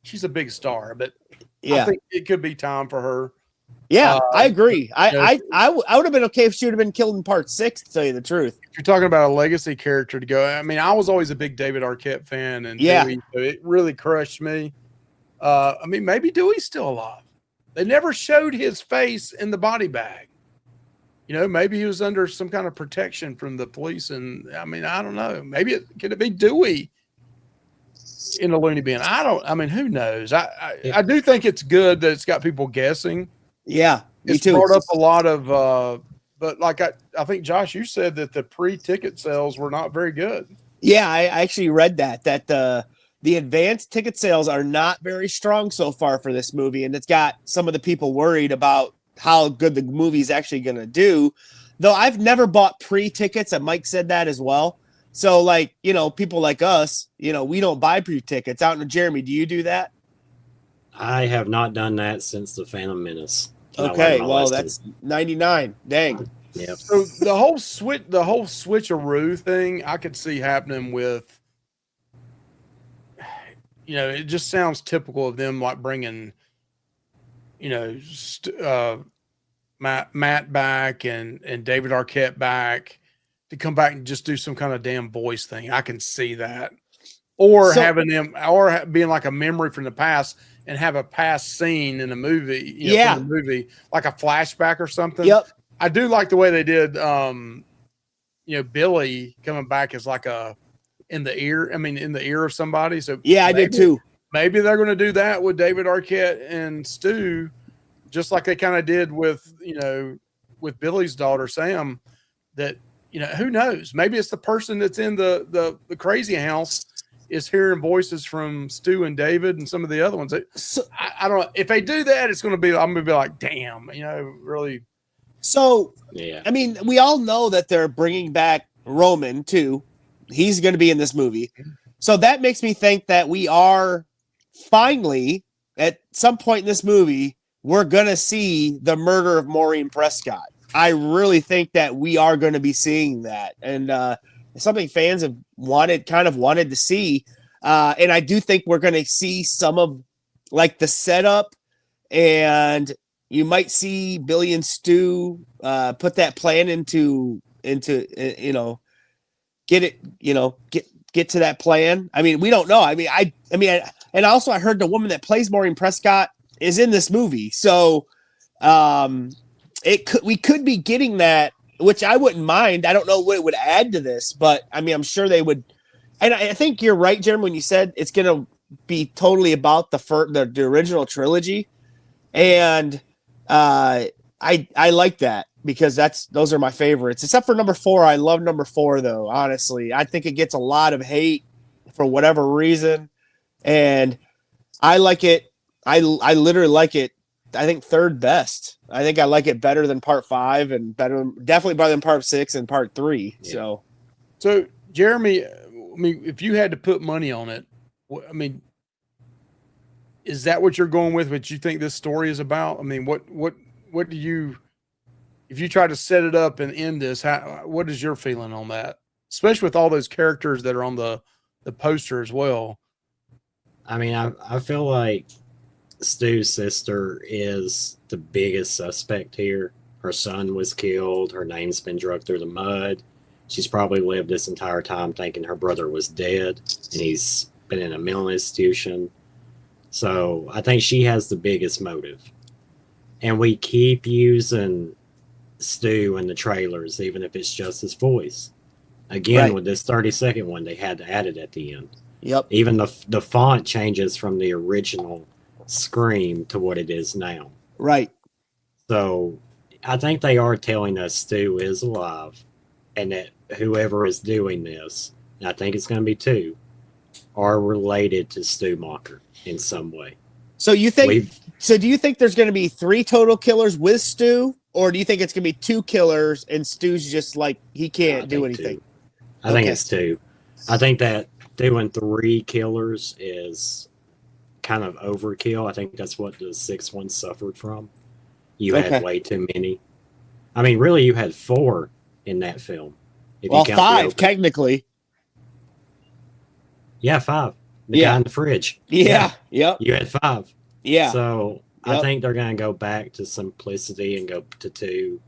she's a big star, but I think it could be time for her. Yeah, I agree. I would have been okay if she would have been killed in part 6, to tell you the truth. If you're talking about a legacy character to go, I mean, I was always a big David Arquette fan, and Dewey, so it really crushed me. I mean, maybe Dewey's still alive. They never showed his face in the body bag. Maybe he was under some kind of protection from the police, and I mean, I don't know. Maybe could it be Dewey in a loony bin? I mean, who knows? I do think it's good that it's got people guessing. Yeah, me it's too. brought up a lot of, but like I think Josh, you said that the pre-ticket sales were not very good. Yeah, I actually read that the advanced ticket sales are not very strong so far for this movie, and it's got some of the people worried about how good the movie's actually going to do. Though I've never bought pre-tickets, and Mike said that as well. So, like, people like us, we don't buy pre-tickets. Out in Jeremy, do you do that? I have not done that since the Phantom Menace. Okay, well, that's 99. Dang. Yep. So the whole switcheroo thing, I could see happening with, it just sounds typical of them, like bringing, Matt back and David Arquette back to come back and just do some kind of damn voice thing. I can see that, or having them, or being like a memory from the past and have a past scene in a movie, from the movie, like a flashback or something. Yep. I do like the way they did, Billy coming back as like in the ear of somebody. So yeah, I did too. Maybe they're going to do that with David Arquette and Stu, just like they kind of did with Billy's daughter, Sam, that, who knows? Maybe it's the person that's in the crazy house is hearing voices from Stu and David and some of the other ones. So, I don't know if they do that. It's going to be. I'm going to be like, damn, really. So yeah, I mean, we all know that they're bringing back Roman too. He's going to be in this movie, so that makes me think that we are finally at some point in this movie we're going to see the murder of Maureen Prescott. I really think that we are going to be seeing that, and something fans have wanted to see. And I do think we're going to see some of like the setup, and you might see Billy and Stu put that plan into get to that plan. I mean, we don't know. I mean, and also I heard the woman that plays Maureen Prescott is in this movie, so we could be getting that, which I wouldn't mind. I don't know what it would add to this, but I mean, I'm sure they would. And I think you're right, Jeremy, when you said it's going to be totally about the original trilogy. And I like that because those are my favorites, except for number 4. I love number 4 though. Honestly, I think it gets a lot of hate for whatever reason. And I like it. I literally like it. I think third best. I think I like it better than part 5 and definitely better than part 6 and part 3. Yeah. So Jeremy, I mean, if you had to put money on it, I mean, is that what you're going with? What you think this story is about? I mean, what do you, if you try to set it up and end this, what is your feeling on that? Especially with all those characters that are on the poster as well. I mean, I feel like Stu's sister is the biggest suspect here. Her son was killed. Her name's been dragged through the mud. She's probably lived this entire time thinking her brother was dead and he's been in a mental institution. So I think she has the biggest motive. And we keep using Stu in the trailers, even if it's just his voice. Again, right. With this 30-second one, they had to add it at the end. Yep. Even the font changes from the original Scream to what it is now. Right. So I think they are telling us Stu is alive and that whoever is doing this, and I think it's going to be 2, are related to Stu Macher in some way. So do you think there's going to be 3 total killers with Stu, or do you think it's going to be 2 killers and Stu's just like he can't do anything? 2. I think it's 2. I think that doing 3 killers is kind of overkill. I think that's what the 6th one suffered from. You had way too many. I mean, really, you had 4 in that film. Well, 5 technically. Yeah, 5. The guy in the fridge. Yeah. Yep. You had 5. Yeah. So I think they're going to go back to simplicity and go to 2,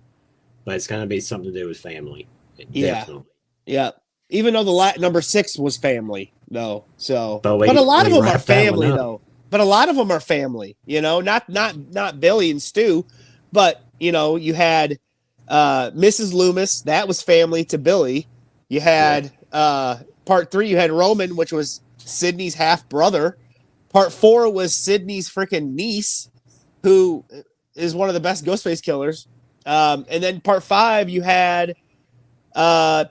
but it's going to be something to do with family. Definitely. Yeah. Even though the number 6 was family, though. So, but a lot of them are family, though. But a lot of them are family. Not Billy and Stu, but you had Mrs. Loomis. That was family to Billy. You had part 3. You had Roman, which was Sidney's half brother. Part 4 was Sidney's freaking niece, who is one of the best Ghostface killers. And then part 5, you had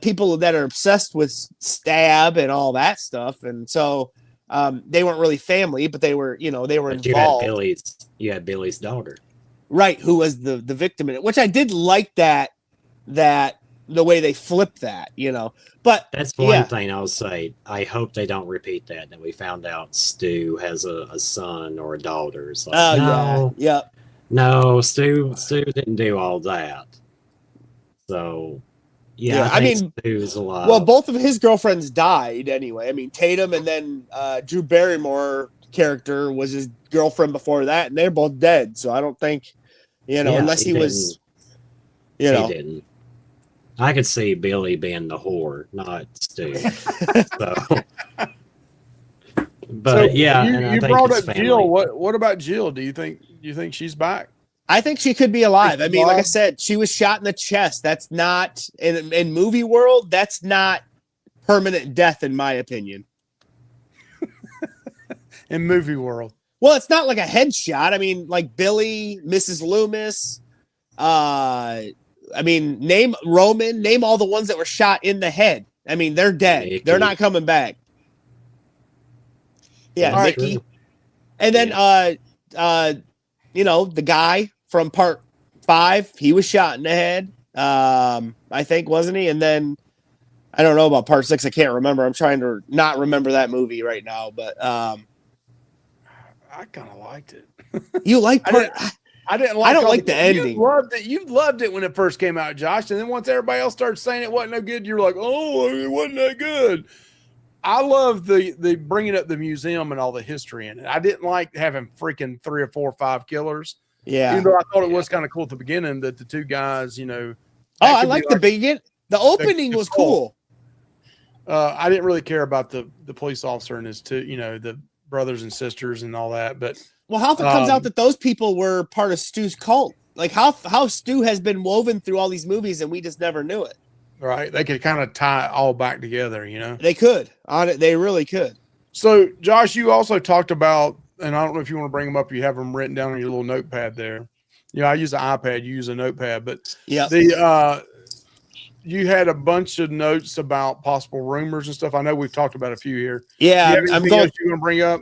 people that are obsessed with stab and all that stuff, and so they weren't really family, but they were involved. You had Billy's daughter, right? Who was the victim in it? Which I did like that the way they flipped that, But that's one thing I'll say. I hope they don't repeat that we found out Stu has a son or a daughter. It's like, no, Stu didn't do all that. So. Yeah, I mean, Stu's alive. Well, both of his girlfriends died anyway. I mean, Tatum and then Drew Barrymore character was his girlfriend before that, and they're both dead. So I don't think, unless he was, He didn't. I could see Billy being the whore, not Stu. But you brought up Jill. What about Jill? Do you think she's back? I think she could be alive. I mean, like I said, she was shot in the chest. That's not in movie world. That's not permanent death, in my opinion. In movie world, well, it's not like a headshot. I mean, like Billy, Mrs. Loomis. I mean, name Roman. Name all the ones that were shot in the head. I mean, they're dead. They're not coming back. Yeah, That's Mickey. true. And then the guy from part 5, he was shot in the head. I think, wasn't he? And then I don't know about part 6. I can't remember. I'm trying to not remember that movie right now, but I kind of liked it. you like part I didn't like. I don't all like the ending. You loved it when it first came out, Josh, and then once everybody else started saying it wasn't no good, you're like, oh, it wasn't that good. I love the bringing up the museum and all the history in it. I didn't like having freaking 3 or 4 or 5 killers. Yeah. Even though I thought it was kind of cool at the beginning that the 2 guys, Oh, I like the beginning. The opening was cool. I didn't really care about the police officer and his 2, the brothers and sisters and all that, but. Well, how if it comes out that those people were part of Stu's cult? Like how Stu has been woven through all these movies and we just never knew it. Right. They could kind of tie it all back together, They could. They really could. So, Josh, you also talked about, and I don't know if you want to bring them up, you have them written down on your little notepad there. I use an iPad, you use a notepad, but you had a bunch of notes about possible rumors and stuff. I know we've talked about a few here. Yeah, I'm going to bring up.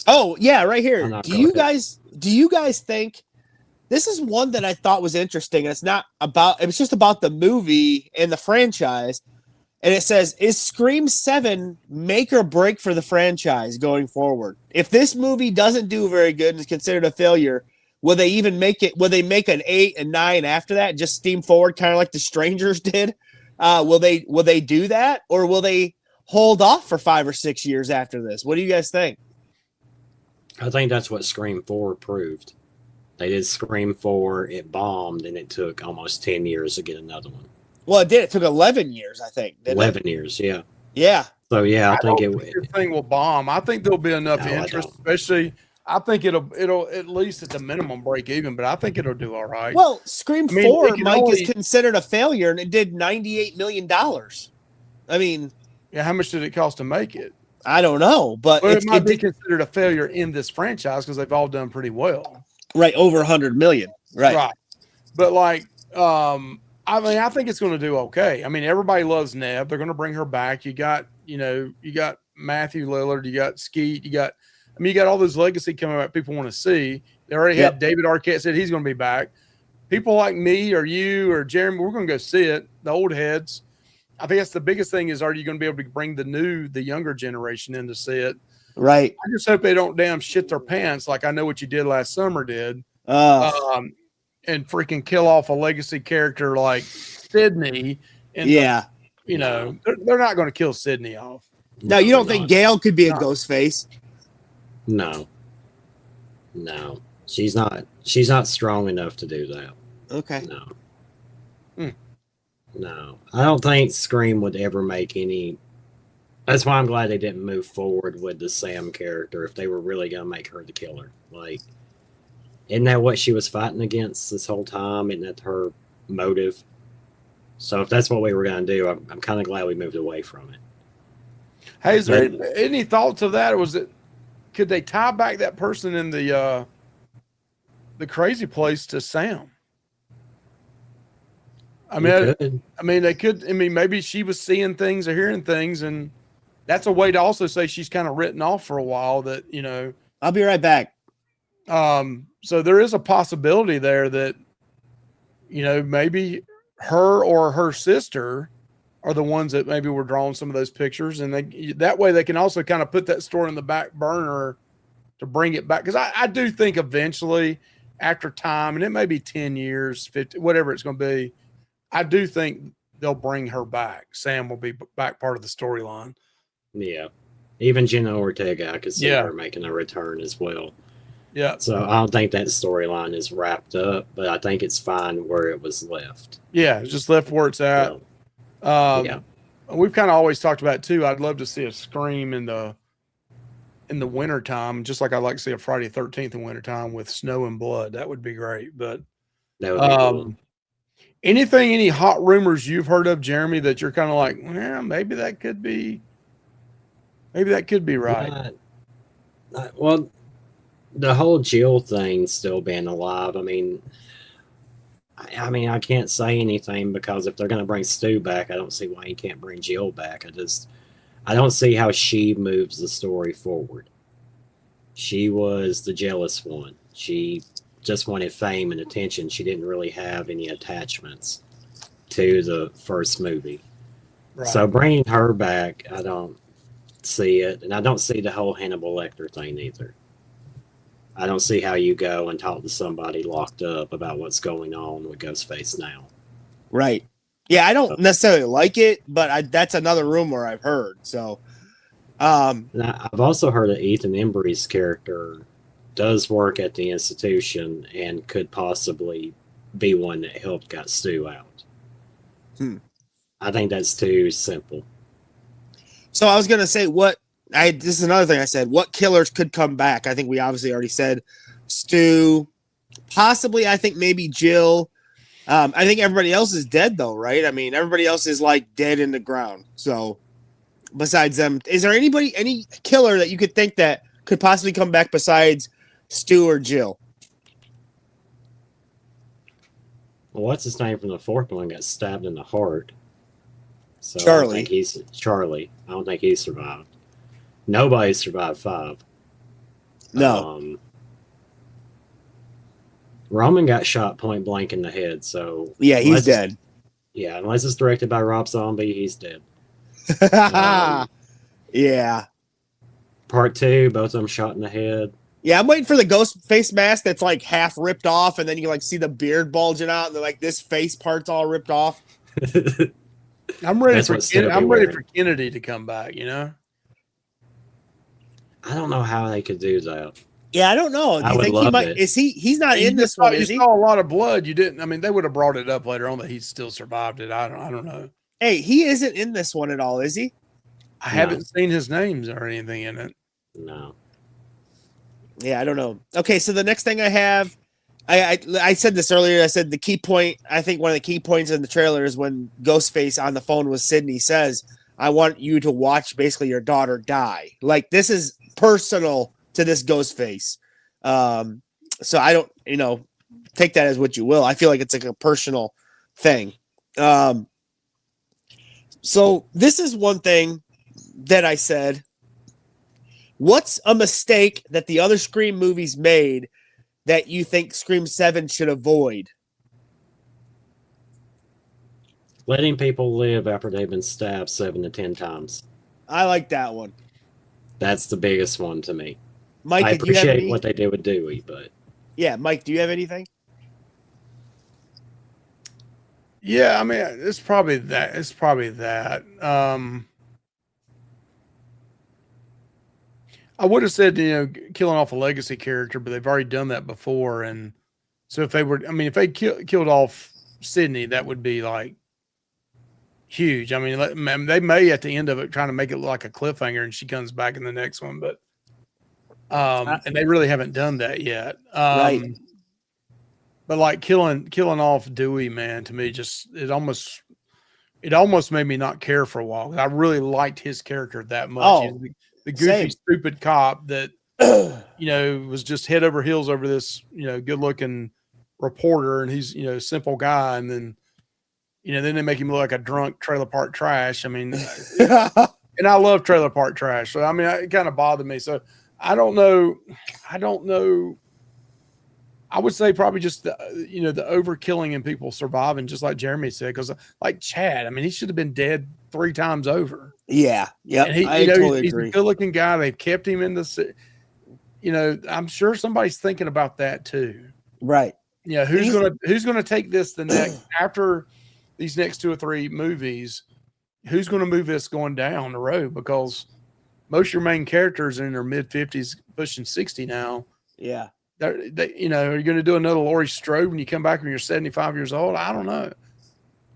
Oh, yeah, right here. Do you guys think this is one that I thought was interesting? It's just about the movie and the franchise. And it says, is Scream 7 make or break for the franchise going forward? If this movie doesn't do very good and is considered a failure, will they even make it? Will they make an 8 and 9 after that? Just steam forward, kind of like the Strangers did? Will they do that? Or will they hold off for 5 or 6 years after this? What do you guys think? I think that's what Scream 4 proved. They did Scream 4, it bombed, and it took almost 10 years to get another one. Well, it did. It took 11 years, I think. 11 years, yeah. Yeah. So, yeah, I think this thing will bomb. I think there'll be enough interest, especially. I think it'll at least at the minimum break even, but I think it'll do all right. Well, Scream 4, Mike, is considered a failure, and it did $98 million. I mean. Yeah, how much did it cost to make it? I don't know, but it might be considered a failure in this franchise because they've all done pretty well. Right, over 100 million. Right. But I think it's going to do okay. I mean, everybody loves Neb. They're going to bring her back. You got Matthew Lillard, you got Skeet, you got all those legacy coming out people want to see. They already had David Arquette said he's going to be back. People like me or you or Jeremy, we're going to go see it. The old heads. I think that's the biggest thing is, are you going to be able to bring the younger generation in to see it? Right. I just hope they don't damn shit their pants like I Know What You Did Last Summer did. And freaking kill off a legacy character like Sydney. And they're not going to kill Sydney off. No, you don't think Gail could be a ghost face? No. She's not strong enough to do that. Okay. No. No, I don't think Scream would ever make any. That's why I'm glad they didn't move forward with the Sam character if they were really going to make her the killer. Like, isn't that what she was fighting against this whole time? Isn't that her motive? So if that's what we were going to do, I'm kind of glad we moved away from it. Hey, is there any thoughts of that? Or could they tie back that person in the crazy place to Sam? They could. Maybe she was seeing things or hearing things, and that's a way to also say she's kind of written off for a while. That I'll be right back. So there is a possibility there that maybe her or her sister are the ones that maybe were drawing some of those pictures, and that way they can also kind of put that story in the back burner to bring it back. Because I do think eventually, after time, and it may be 10 years, 50, whatever it's going to be. I do think they'll bring her back. Sam will be back part of the storyline. Yeah. Even Jenna Ortega, I could see her making a return as well. Yeah. So I don't think that storyline is wrapped up, but I think it's fine where it was left. Yeah, it's just left where it's at. We've kind of always talked about it too. I'd love to see a Scream in the wintertime, just like I'd like to see a Friday 13th in wintertime with snow and blood. That would be great. But that would be cool. Any hot rumors you've heard of, Jeremy, that you're kind of like, well, maybe that could be right. Well, the whole Jill thing still being alive. I mean, I can't say anything because if they're going to bring Stu back, I don't see why you can't bring Jill back. I don't see how she moves the story forward. She was the jealous one. She just wanted fame and attention. She didn't really have any attachments to the first movie. Right. So bringing her back, I don't see it. And I don't see the whole Hannibal Lecter thing either. I don't see how you go and talk to somebody locked up about what's going on with Ghostface now. Right. Yeah, I don't necessarily like it, but that's another rumor I've heard. So, And I've also heard that Ethan Embry's character does work at the institution and could possibly be one that helped get Stu out. I think that's too simple. So I was gonna say this is another thing I said. What killers could come back? I think we obviously already said Stu, possibly. I think maybe Jill. I think everybody else is dead though, right? I mean, everybody else is like dead in the ground. So besides them, is there any killer that you could think that could possibly come back besides Stu or Jill? Well, what's his name from the fourth one got stabbed in the heart? So Charlie. Charlie. I don't think he survived. Nobody survived 5. No. Roman got shot point blank in the head, so Yeah, he's dead. Yeah, unless it's directed by Rob Zombie, he's dead. Yeah. Part 2, both of them shot in the head. Yeah, I'm waiting for the ghost face mask that's like half ripped off, and then you like see the beard bulging out, and then like this face part's all ripped off. I'm ready That's for what Stu I'm be ready wearing. for Kennedy to come back. You know. I don't know how they could do that. Yeah, I don't know. Do I you would think he love might? it. Is he? He's not You in this just one, saw- is you he? saw a lot of blood. You didn't. I mean, they would have brought it up later on that he still survived it. I don't know. Hey, he isn't in this one at all, is he? I haven't seen his names or anything in it. No. Yeah, I don't know. Okay, so the next thing I have, I said this earlier. I said the key point. I think one of the key points in the trailer is when Ghostface on the phone with Sydney says, "I want you to watch basically your daughter die." Like this is personal to this Ghostface. So I don't, take that as what you will. I feel like it's like a personal thing. So this is one thing that I said. What's a mistake that the other Scream movies made that you think Scream 7 should avoid? Letting people live after they've been stabbed 7 to 10 times. I like that one. That's the biggest one to me. Mike, I did you have appreciate any? what they did with Dewey, but Yeah, Mike, do you have anything? Yeah, I mean, it's probably that. I would have said, killing off a legacy character, but they've already done that before. And so if they killed off Sydney, that would be like huge. I mean, they may at the end of it trying to make it look like a cliffhanger and she comes back in the next one, but and they really haven't done that yet. Right. But like killing off Dewey, man, to me, it almost made me not care for a while. I really liked his character that much. Oh, the goofy, same. stupid cop that was just head over heels over this good looking reporter, and he's simple guy, and then then they make him look like a drunk trailer park trash. I mean, and I love trailer park trash, so I mean, it kind of bothered me. So I don't know. I would say probably just the overkilling and people surviving, just like Jeremy said, because like Chad, I mean, he should have been dead 3 times over. Yeah, yeah, And I totally he's agree. a good-looking guy. They've kept him in the, I'm sure somebody's thinking about that too. Right. Yeah, who's gonna take this the next after these next 2 or 3 movies? Who's going to move this going down the road? Because most of your main characters are in their mid-50s, pushing 60 now. Yeah. Are you going to do another Laurie Strode when you come back when you're 75 years old? I don't know.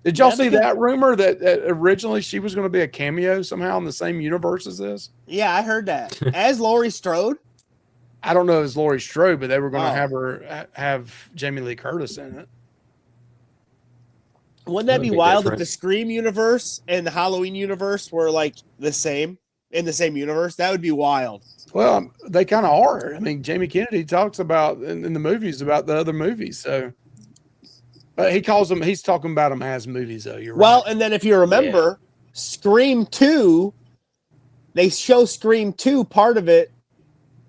Did y'all see that rumor that originally she was going to be a cameo somehow in the same universe as this? Yeah, I heard that. As Laurie Strode? I don't know if it's Laurie Strode, but they were going to have Jamie Lee Curtis in it. Wouldn't that That be would be wild if different. the Scream universe and the Halloween universe were like the same in the same universe? That would be wild. Well, they kind of are. I mean, Jamie Kennedy talks about in the movies about the other movies. So, but he's talking about them as movies, though. You're Well, right. and then if you remember, Scream 2, they show Scream 2, part of it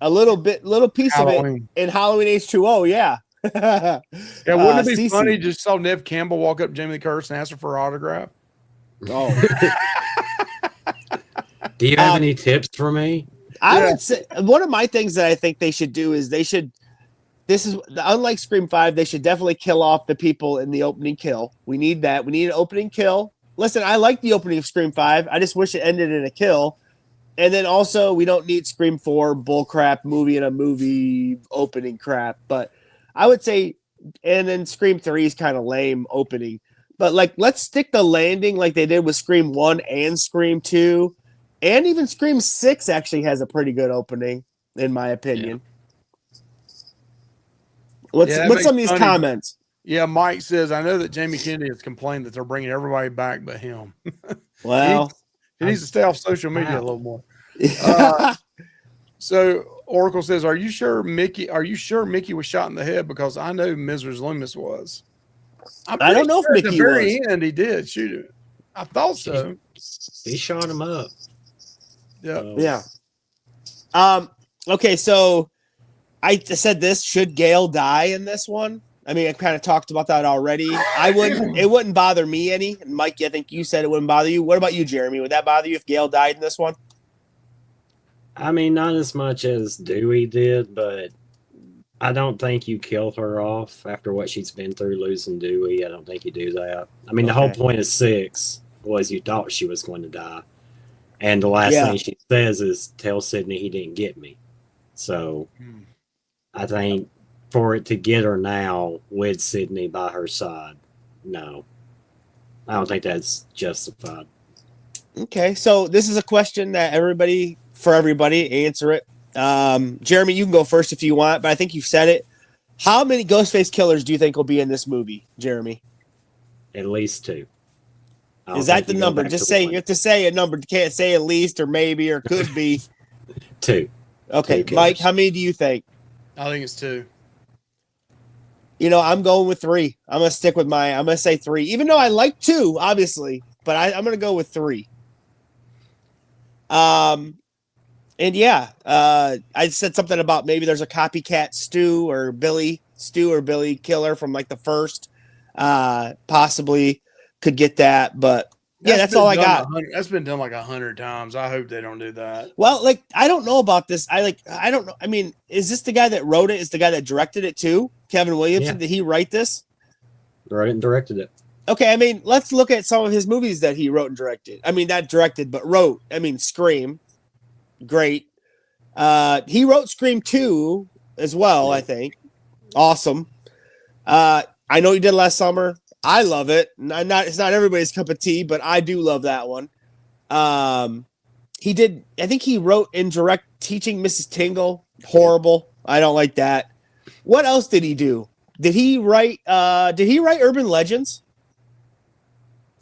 little piece Halloween. of it in Halloween H2O. Yeah. Yeah, wouldn't it be Cece. funny? Just saw Nev Campbell walk up to Jamie Lee Curtis and ask her for her autograph. Oh, Do you have any tips for me? I would say one of my things that I think they should do is unlike Scream 5, they should definitely kill off the people in the opening kill. We need that. We need an opening kill. Listen, I like the opening of Scream 5. I just wish it ended in a kill. And then also, we don't need Scream 4 bullcrap movie in a movie opening crap. But I would say, and then Scream 3 is kind of lame opening. But like, let's stick the landing like they did with Scream 1 and Scream 2. And even Scream 6 actually has a pretty good opening, in my opinion. What's some of these comments? Yeah, Mike says, I know that Jamie Kennedy has complained that they're bringing everybody back but him. Well, he needs to stay off social media a little more. So Oracle says, Are you sure Mickey was shot in the head? Because I know Mrs. Loomis was. I don't know if Mickey at the very end he did shoot him. I thought so. He shot him up. Yeah. Okay, so I said this. Should Gale die in this one? I mean, I kind of talked about that already. It wouldn't bother me any. And Mike, I think you said it wouldn't bother you. What about you, Jeremy? Would that bother you if Gale died in this one? I mean, not as much as Dewey did, but I don't think you kill her off after what she's been through losing Dewey. I don't think you do that. I mean, the whole point of 6 was you thought she was going to die. And the last thing she says is, tell Sidney he didn't get me. So I think for it to get her now with Sidney by her side, no. I don't think that's justified. Okay, so this is a question that everybody answer it. Jeremy, you can go first if you want, but I think you've said it. How many Ghostface killers do you think will be in this movie, Jeremy? At least 2. Is that the number? Just say, you have to say a number. You can't say at least or maybe or could be. 2. Okay, 2 Mike, killers. how many do you think? I think it's 2. You know, I'm going with 3. I'm going to stick with I'm going to say 3, even though I like 2, obviously, but I'm going to go with 3. And yeah, I said something about maybe there's a copycat Stu or Billy killer from like the first, possibly could get that, but yeah, that's all I got. That's been done like 100 times. I hope they don't do that. Well, like, I don't know about this. I don't know. I mean, is this the guy that wrote it? Is the guy that directed it too? Kevin Williamson? Yeah. Did he write this? Wrote it and directed it. Okay, I mean, let's look at some of his movies that he wrote and directed. I mean, not directed, but wrote. I mean, Scream. Great. He wrote Scream 2 as well, I think. Awesome. I know he did Last Summer. I love it. It's not everybody's cup of tea, but I do love that one. He did, I think he wrote and direct Teaching Mrs. Tingle. Horrible. I don't like that. What else did he do? Did he write Urban Legends?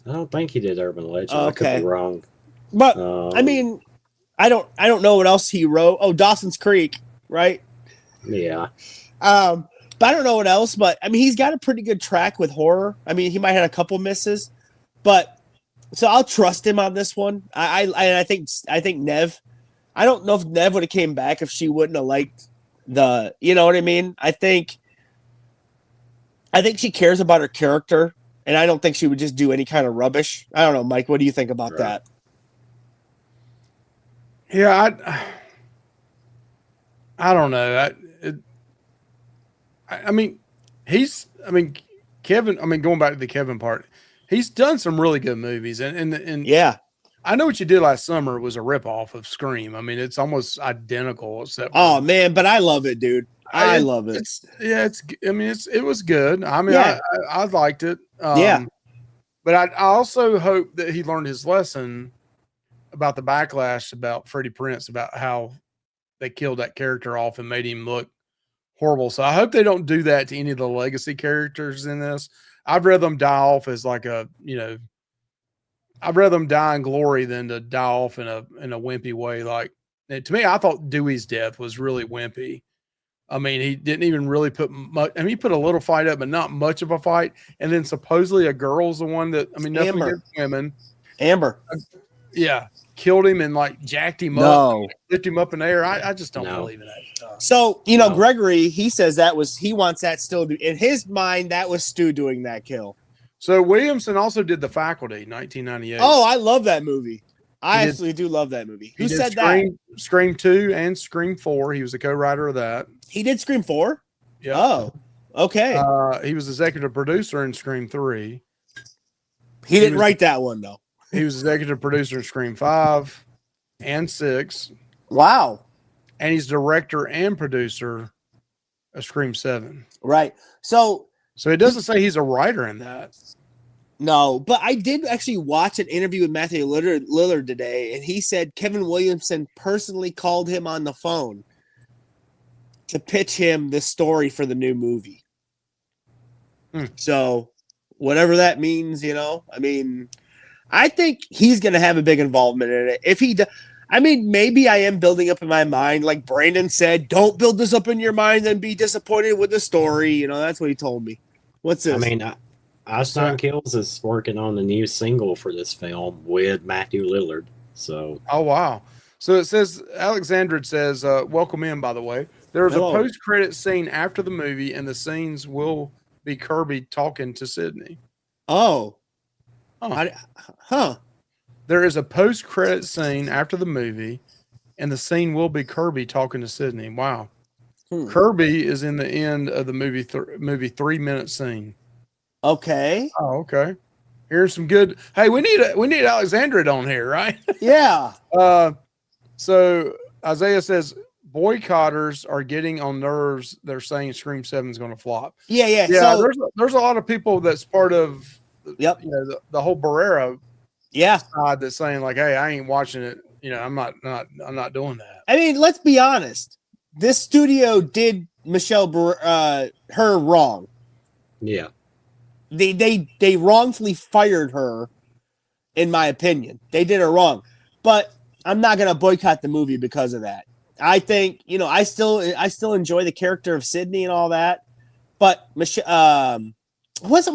I don't think he did Urban Legends. Okay. I could be wrong. But I mean, I don't know what else he wrote. Oh, Dawson's Creek, right? Yeah. But I don't know what else. But I mean, he's got a pretty good track with horror. I mean, he might have a couple misses, but so I'll trust him on this one. I think Nev. I don't know if Nev would have came back if she wouldn't have liked the. You know what I mean? I think she cares about her character, and I don't think she would just do any kind of rubbish. I don't know, Mike. What do you think about that? Yeah, I don't know. I mean, Kevin. I mean, going back to the Kevin part, he's done some really good movies, and yeah, I Know What You Did Last Summer was a ripoff of Scream. I mean, it's almost identical, except man, but I love it, dude. I love it. It was good. I mean, I liked it. But I also hope that he learned his lesson about the backlash about Freddie Prinze, about how they killed that character off and made him look horrible. So I hope they don't do that to any of the legacy characters in this. I'd rather them die off as like I'd rather them die in glory than to die off in a wimpy way. Like, to me, I thought Dewey's death was really wimpy. I mean, he didn't even really put much. I mean, he put a little fight up, but not much of a fight. And then supposedly a girl's the one that, I mean, nothing against women. Amber. Yeah. killed him and like jacked him up, lift him up in the air. I just don't believe in that stuff. So Gregory, he says he wants that still in his mind. That was Stu doing that kill. So Williamson also did The Faculty, 1998. Oh, I love that movie. I absolutely do love that movie. Who said that? Scream 2 and Scream 4. He was the co-writer of that. He did Scream 4? Yeah. Oh, okay. He was executive producer in Scream 3. He didn't write that one, though. He was executive producer in Scream 5 and 6. Wow. And he's director and producer of Scream 7. Right. So it doesn't say he's a writer in that. No, but I did actually watch an interview with Matthew Lillard today, and he said Kevin Williamson personally called him on the phone to pitch him the story for the new movie. So whatever that means, I mean, I think he's going to have a big involvement in it. If he I mean, maybe I am building up in my mind, like Brandon said, don't build this up in your mind and be disappointed with the story. That's what he told me. What's this? I mean, Einstein Kills is working on a new single for this film with Matthew Lillard. So, oh wow! So it says Alexandra says, "Welcome in." By the way, there's a post-credit scene after the movie, and the scenes will be Kirby talking to Sydney. Oh, There is a post-credit scene after the movie, and the scene will be Kirby talking to Sydney. Wow. Kirby is in the end of the movie 3-minute scene. Okay. Oh, okay. Here's some good. Hey, we need Alexandra on here, right? Yeah. So Isaiah says boycotters are getting on nerves. They're saying Scream 7 is going to flop. Yeah. Yeah. So, there's a lot of people that's part of. Yep. The whole Barrera. Yeah. Side that's saying like, hey, I ain't watching it. I'm not doing that. I mean, let's be honest. This studio did Michelle her wrong. Yeah. They wrongfully fired her, in my opinion. They did her wrong. But I'm not gonna boycott the movie because of that. I think, I still enjoy the character of Sydney and all that. But Michelle am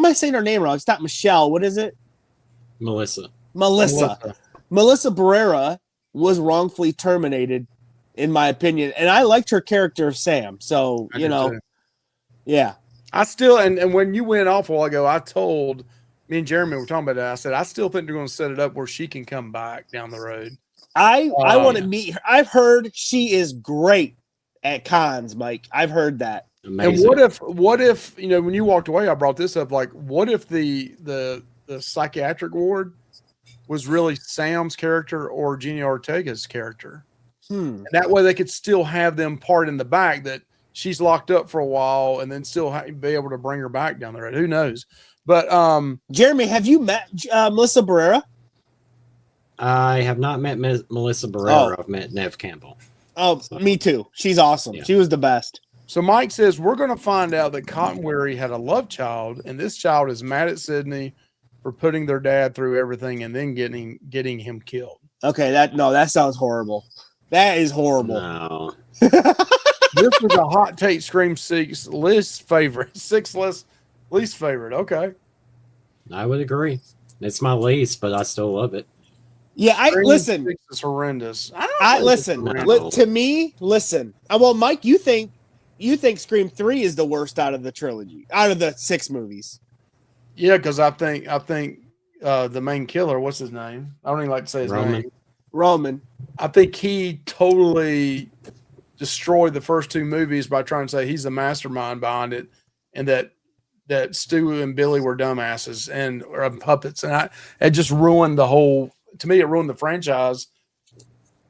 I saying her name wrong? It's not Michelle. What is it? Melissa Barrera was wrongfully terminated, in my opinion, and I liked her character of Sam. So yeah. I still and when you went off a while ago, I told me and Jeremy were talking about that. I said I still think they're going to set it up where she can come back down the road. I want to meet her. I've heard she is great at cons, Mike. I've heard that. Amazing. And what if when you walked away, I brought this up. Like, what if the psychiatric ward was really Sam's character or Jenny Ortega's character? And that way they could still have them part in the back that she's locked up for a while and then still be able to bring her back down the road. Who knows? But Jeremy, have you met Melissa Barrera? I have not met Melissa Barrera. I've met Neve Campbell. Oh, so. Me too. She's awesome. Yeah. She was the best. So Mike says we're going to find out that Cotton Weary had a love child, and this child is mad at Sydney for putting their dad through everything and then getting him killed. Okay, that sounds horrible. That is horrible. No. This was a hot take. Scream 6 least favorite. 6 least favorite. Okay, I would agree. It's my least, but I still love it. Yeah, listen. 6 is horrendous. Listen. To me, listen. Well, Mike, you think Scream 3 is the worst out of the trilogy, out of the 6 movies? Yeah, because I think the main killer, what's his name? I don't even like to say his name. Roman. I think he totally destroyed the first 2 movies by trying to say he's the mastermind behind it, and that Stu and Billy were dumbasses or puppets, and it just ruined the whole. To me, it ruined the franchise.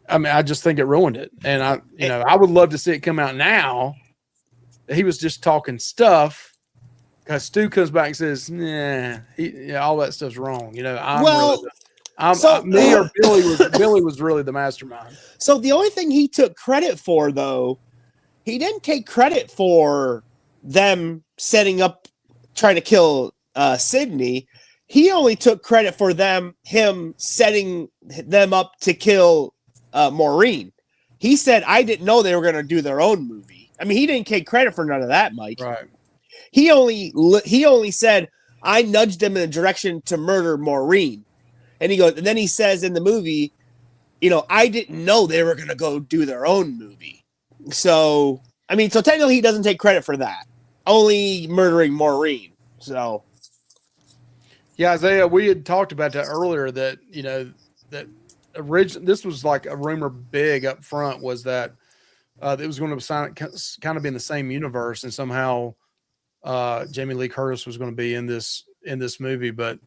I mean, I just think it ruined it, and I would love to see it come out now. He was just talking stuff. Because Stu comes back and says, "Nah, all that stuff's wrong." Billy was really the mastermind. So the only thing he took credit for, though, he didn't take credit for them setting up, trying to kill Sydney. He only took credit for him setting them up to kill Maureen. He said, "I didn't know they were going to do their own movie." I mean, he didn't take credit for none of that, Mike. Right. He only said, "I nudged them in a direction to murder Maureen," and then he says in the movie, I didn't know they were going to go do their own movie. So, I mean, so technically he doesn't take credit for that. Only murdering Maureen. So, yeah, Isaiah, we had talked about that earlier. That this was like a rumor big up front was that it was going to kind of be in the same universe, and somehow Jamie Lee Curtis was going to be in this movie. But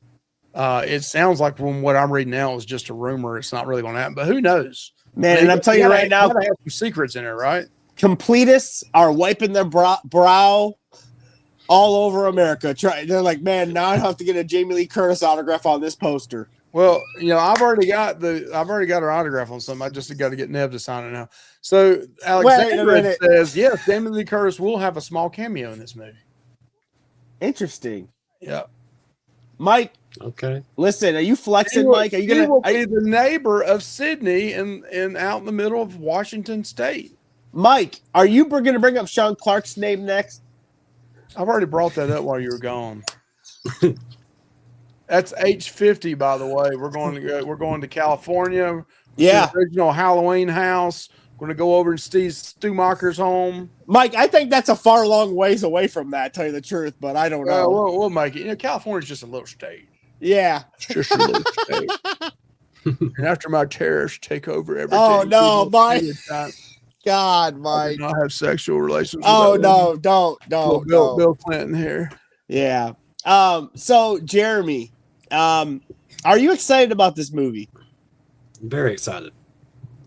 it sounds like from what I'm reading now is just a rumor. It's not really going to happen, but who knows, man? And I'm telling you right now, have some secrets in there, right? Completists are wiping their brow all over America. They're like, man, now I have to get a Jamie Lee Curtis autograph on this poster. Well, I've already got her autograph on something. I just got to get Nev to sign it now. So Alexandra says, yes, Jamie Lee Curtis will have a small cameo in this movie. Interesting. Yeah. Mike. Okay. Listen, are you flexing, Mike? Are you gonna be the neighbor of Sydney and out in the middle of Washington State? Mike, are you going to bring up Sean Clark's name next? I've already brought that up while you were gone. That's H50, by the way. We're going to California. Yeah. The original Halloween house. We're going to go over to Steve Stumacher's home. Mike, I think that's a far long ways away from that, tell you the truth, but I don't know. We'll make it. California's just a little state. Yeah. It's just a little state. And after my terrorists take over everything. Oh, no, Mike. God, Mike. I did not have sexual relations. Oh, no, don't. Bill Clinton here. Yeah. So, Jeremy, are you excited about this movie? Very excited.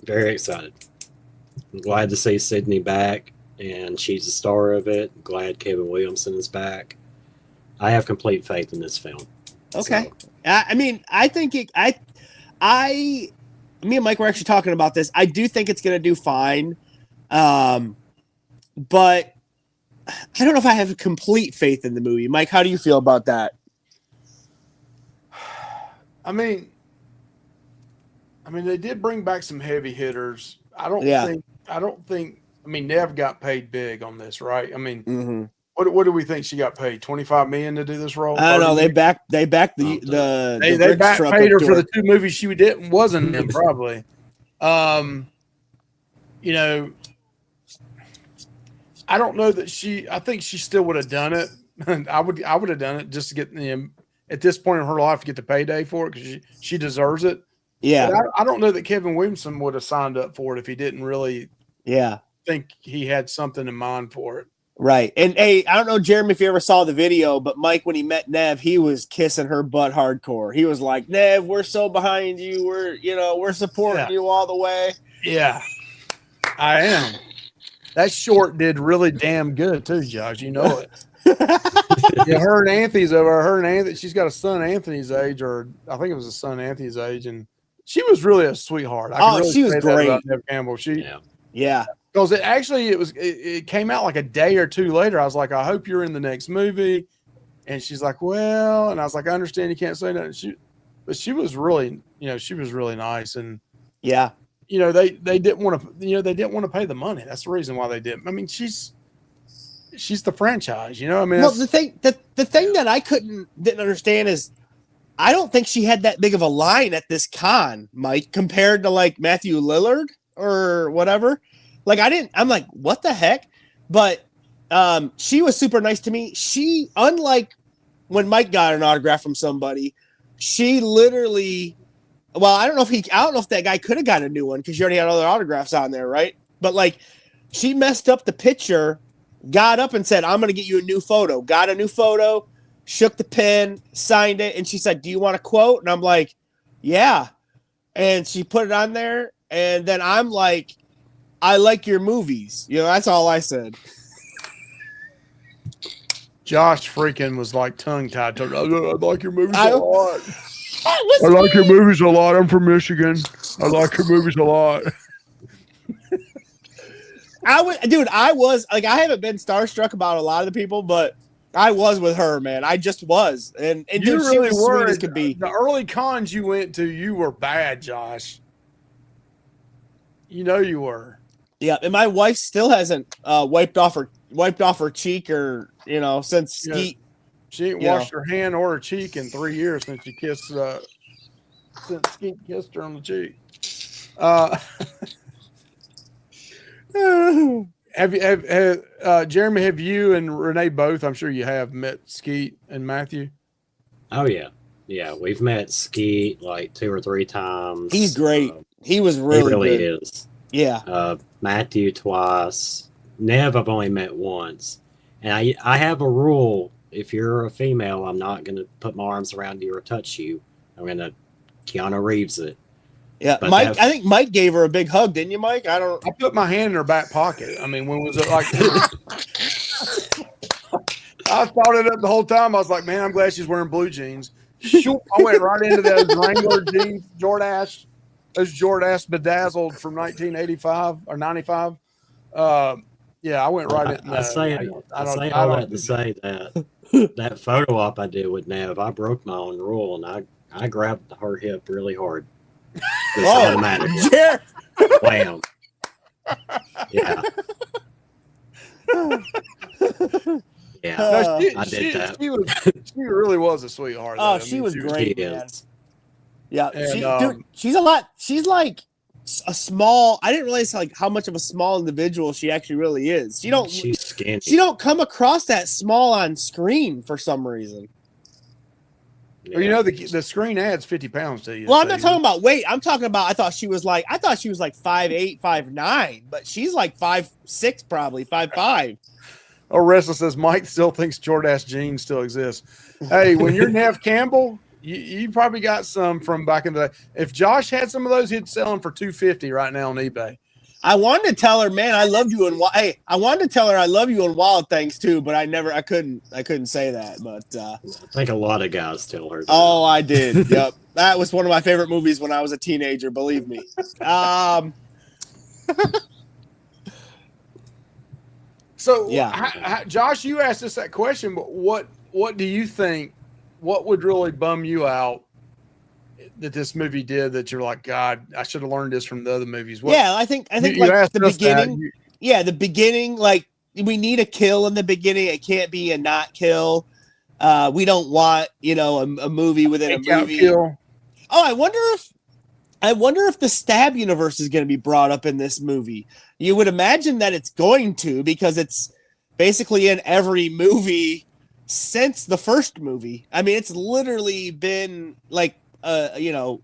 Very excited. I'm glad to see Sydney back, and she's the star of it. I'm glad Kevin Williamson is back. I have complete faith in this film. Okay. So. I mean, I think me and Mike were actually talking about this. I do think it's going to do fine. But I don't know if I have complete faith in the movie. Mike, how do you feel about that? I mean, they did bring back some heavy hitters. I don't think. I mean, Nev got paid big on this, right? I mean, what do we think she got paid? $25 million to do this role? I don't know. They backed paid her for the two movies she wasn't in probably. I don't know that I think she still would have done it. I would have done it just to get at this point in her life to get the payday for it because she deserves it. Yeah. But I don't know that Kevin Williamson would have signed up for it if he didn't really think he had something in mind for it. Right. And hey, I don't know, Jeremy, if you ever saw the video, but Mike, when he met Nev, he was kissing her butt hardcore. He was like, Nev, we're so behind you. We're supporting you all the way. Yeah, I am. That short did really damn good too, Josh. You know it. Yeah, her and Anthony's over. Her and Anthony, she's got a son Anthony's age, or I think it was a son Anthony's age, and she was really a sweetheart. She was great. Nev Campbell. Yeah. Because it came out like a day or two later. I was like, I hope you're in the next movie. And she's like, well, and I was like, I understand you can't say that. But she was really, she was really nice. And yeah, they didn't want to, they didn't want to pay the money. That's the reason why they didn't. I mean, she's the franchise, I mean, well, the thing that I didn't understand is I don't think she had that big of a line at this con, Mike, compared to like Matthew Lillard or whatever. Like I'm like, what the heck? But she was super nice to me. She, unlike when Mike got an autograph from somebody, she literally, well, I don't know if that guy could have got a new one because you already had other autographs on there, right? But like, she messed up the picture, got up and said, I'm going to get you a new photo. Got a new photo, shook the pen, signed it, and she said, do you want a quote? And I'm like, yeah. And she put it on there, and then I'm like, I like your movies. That's all I said. Josh freaking was like tongue-tied. I like your movies a lot. I like your movies a lot. I'm from Michigan. I like your movies a lot. I was like, I haven't been starstruck about a lot of the people, but I was with her, man. I just was. And you dude, really she was were. Sweet as could be. The early cons you went to, you were bad, Josh. You were. Yeah, and my wife still hasn't wiped off her cheek or since Skeet. She ain't washed her hand or her cheek in 3 years since Skeet kissed her on the cheek. Jeremy, have you and Renee both? I'm sure you have met Skeet and Matthew. Oh yeah, we've met Skeet like 2 or 3 times. He's great. He was really good. Is. Yeah. Matthew twice. Nev I've only met once, and I have a rule: if you're a female, I'm not gonna put my arms around you or touch you. I'm gonna Keanu Reeves it. Yeah, but Mike. I think Mike gave her a big hug, didn't you, Mike? I put my hand in her back pocket. I mean, when was it like? I thought it up the whole time. I was like, man, I'm glad she's wearing blue jeans. Shoot, I went right into those Wrangler jeans, Jordache, those Jordache bedazzled from 1985 or 95. Yeah, I went right in. I say all that to say that that photo op I did with Nev, I broke my own rule and I grabbed her hip really hard. Just automatically. Yeah. Wham. Yeah. Yeah. No, I did that. She really was a sweetheart. Oh, she was great, man. Yeah, and, she's a lot. She's like a small. I didn't realize like how much of a small individual she actually really is. She's skinny. She don't come across that small on screen for some reason. Yeah. Well, you know the screen adds 50 pounds to you. Well, I'm not talking about weight. I'm talking about I thought she was like 5'8", 5'9", but she's like 5'6", probably 5'5". Oh, Restless says Mike still thinks Jordache jeans still exist. Hey, when you're Nev Campbell, you probably got some from back in the day. If Josh had some of those, he'd sell them for $250 right now on eBay. I wanted to tell her, man, I loved you and hey, I wanted to tell her I love you and Wild Things too, but I couldn't say that. But I think a lot of guys tell her that. Oh, I did. Yep, that was one of my favorite movies when I was a teenager. Believe me. So yeah, Josh, you asked us that question, but what do you think? What would really bum you out that this movie did that you're like, God, I should have learned this from the other movies? I think like the beginning. The beginning, like we need a kill in the beginning. It can't be a not kill. We don't want a movie within a movie. Kill. Oh, I wonder if the Stab universe is going to be brought up in this movie. You would imagine that it's going to, because it's basically in every movie since the first movie. I mean, it's literally been like a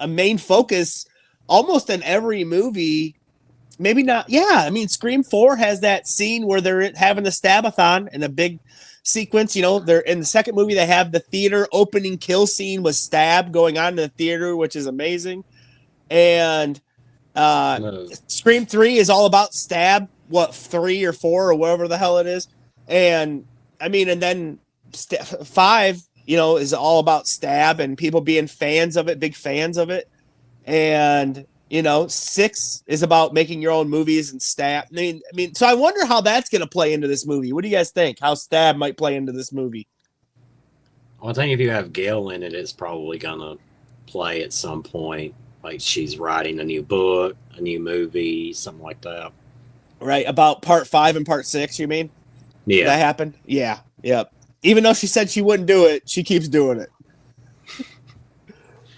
main focus almost in every movie. Maybe not. Yeah, I mean, Scream 4 has that scene where they're having the Stab-a-thon and a big sequence. They're in the second movie. They have the theater opening kill scene with Stab going on in the theater, which is amazing. And Scream 3 is all about Stab. 3 or 4 or whatever the hell it is. And I mean, and then 5, is all about Stab and people being fans of it, big fans of it. And 6 is about making your own movies and Stab. I mean, so I wonder how that's going to play into this movie. What do you guys think? How Stab might play into this movie? Well, I think if you have Gail in it, it's probably going to play at some point. Like she's writing a new book, a new movie, something like that. Right, about part 5 and part 6, you mean? Yeah. That happened? Yeah, yep. Even though she said she wouldn't do it, she keeps doing it.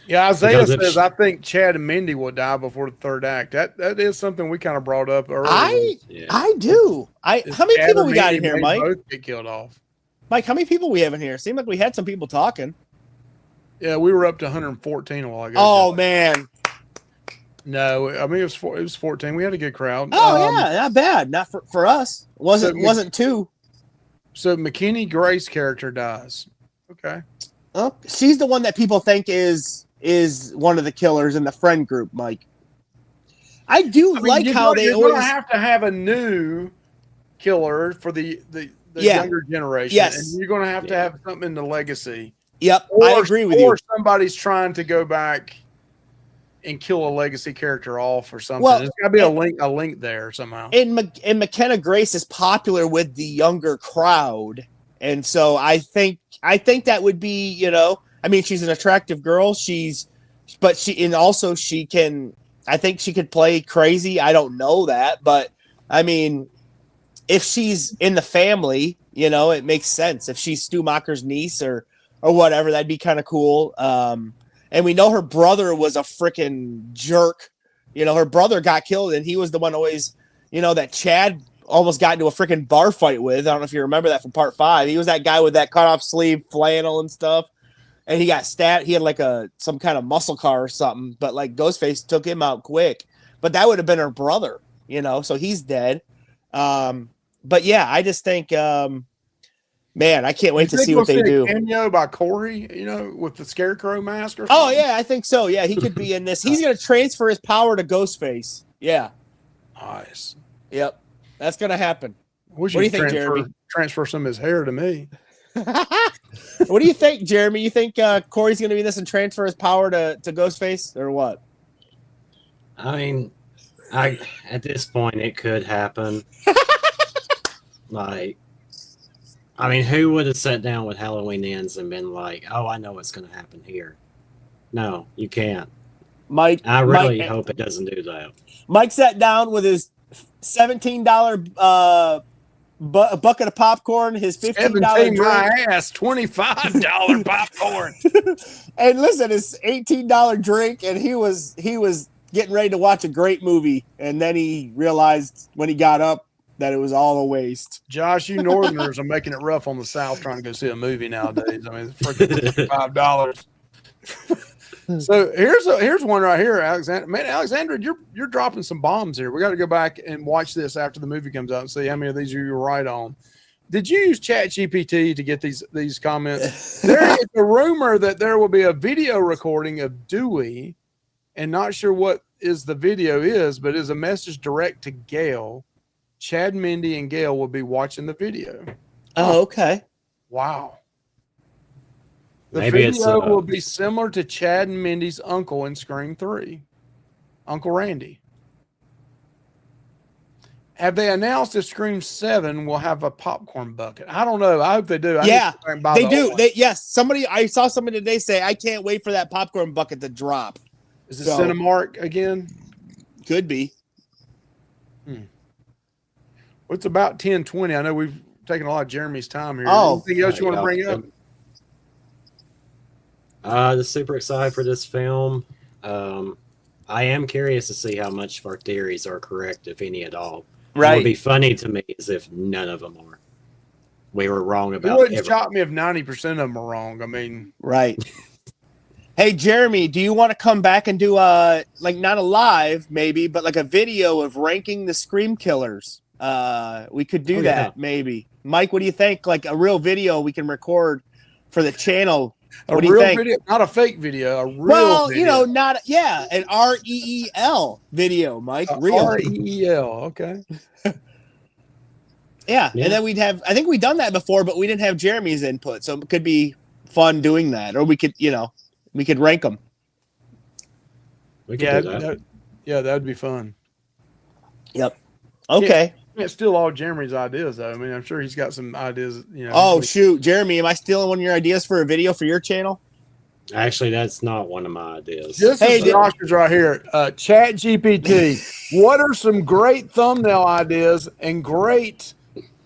Yeah, Isaiah says, I think Chad and Mindy will die before the third act. That is something we kind of brought up earlier. I do. How many people we got in here, Mike? Both get killed off. Mike, how many people we have in here? Seemed like we had some people talking. Yeah, we were up to 114 a while ago. Oh, man. No, I mean, it was 14. We had a good crowd. Oh, yeah, not bad. Not for us. Wasn't 2. So McKinney Grace character dies. Okay. Oh, she's the one that people think is one of the killers in the friend group, Mike. I like how they always have to have a new killer for the younger generation. Yes. And you're going to have something in the legacy. Yep, I agree with you. Or somebody's trying to go back and kill a legacy character off or something. Well, there's got to be a link there somehow. And McKenna Grace is popular with the younger crowd, and so I think that would be, I mean, she's an attractive girl. She can. I think she could play crazy. I don't know that, but I mean, if she's in the family, it makes sense. If she's Stu Macher's niece or whatever, that'd be kind of cool. And we know her brother was a freaking jerk You know, her brother got killed, and he was the one always, you know, that Chad almost got into a freaking bar fight with. I don't know if you remember that from part 5. He was that guy with that cut off sleeve flannel and stuff. And he got stabbed. He had like some kind of muscle car or something, but like Ghostface took him out quick. But that would have been her brother, you know, so he's dead. But yeah, I just think, man, I can't wait to see what they do. Cameo by Corey, you know, with the Scarecrow mask or something? Oh yeah, I think so. Yeah, he could be in this. He's gonna transfer his power to Ghostface. Yeah. Nice. Yep. That's gonna happen. What do you think, Jeremy? Transfer some of his hair to me. What do you think, Jeremy? You think Corey's gonna be in this and transfer his power to Ghostface, or what? I mean, at this point it could happen. Like, I mean, who would have sat down with Halloween Ends and been like, "Oh, I know what's going to happen here"? No, you can't. Mike, I really hope it doesn't do that. Mike sat down with his $17 bucket of popcorn, his $15 my drink. ass, $25 popcorn. And listen, his $18 drink, and he was getting ready to watch a great movie, and then he realized when he got up that it was all a waste. Josh, you Northerners are making it rough on the South trying to go see a movie nowadays. I mean, it's freaking $5. So here's one right here, Alexander. Man, Alexandra, you're dropping some bombs here. We got to go back and watch this after the movie comes out and see how many of these you were right on. Did you use ChatGPT to get these comments? There is a rumor that there will be a video recording of Dewey, and not sure what is the video is, but is a message direct to Gale. Chad, Mindy, and Gale will be watching the video. Oh, okay. Wow. The Maybe video will be similar to Chad and Mindy's uncle in Scream 3, Uncle Randy. Have they announced if Scream 7 will have a popcorn bucket? I don't know. I hope they do. They do. Yes. I saw somebody today say, I can't wait for that popcorn bucket to drop. Is it Cinemark again? Could be. It's about 10:20. I know we've taken a lot of Jeremy's time here. Oh, anything else you want to bring up? Just super excited for this film. I am curious to see how much of our theories are correct, if any at all. Right. What would be funny to me is if none of them are. We were wrong about. It wouldn't shock me if 90% of them are wrong. I mean, right. Hey, Jeremy, do you want to come back and do like not a live maybe, but like a video of ranking the Scream killers? We could do that maybe. Mike, what do you think? Like a real video we can record for the channel. What do you think? Video, not a fake video. A real well, video. You know, an REEL video, Mike. Real REEL. Okay. Yeah, and then we'd have. I think we've done that before, but we didn't have Jeremy's input, so it could be fun doing that, or we could, we could rank them. We could do that. That would be fun. Yep. Okay. Can't steal all Jeremy's ideas, though. I mean, I'm sure he's got some ideas. Oh shoot, Jeremy, am I stealing one of your ideas for a video for your channel? Actually, that's not one of my ideas. Josh is right here. Chat GPT. What are some great thumbnail ideas and great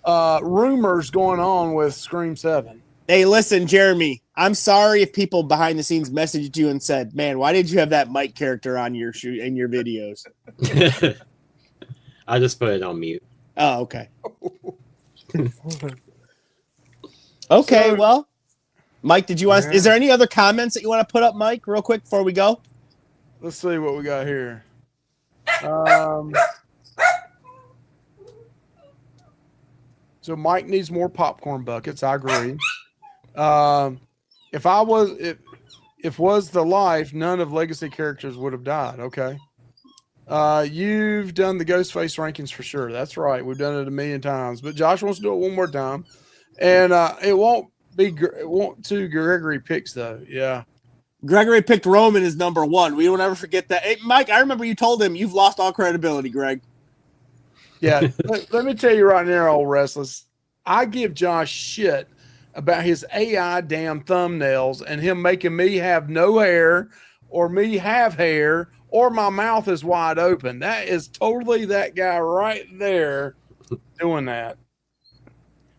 rumors going on with Scream 7? Hey, listen, Jeremy. I'm sorry if people behind the scenes messaged you and said, "Man, why did you have that Mike character on your in your videos?" I just put it on mute. Oh, okay. Okay, well, Mike, did you want? Is there any other comments that you want to put up, Mike, real quick before we go? Let's see what we got here. So Mike needs more popcorn buckets. I agree. If was the life, none of Legacy characters would have died. Okay. You've done the Ghostface rankings for sure. That's right. We've done it a million times. But Josh wants to do it one more time, and it won't two Gregory picks though. Yeah. Gregory picked Roman as number 1. We don't ever forget that. Hey, Mike, I remember you told him you've lost all credibility, Greg. Yeah. let me tell you right now, old Restless. I give Josh shit about his AI damn thumbnails and him making me have no hair or me have hair or my mouth is wide open. That is totally that guy right there doing that.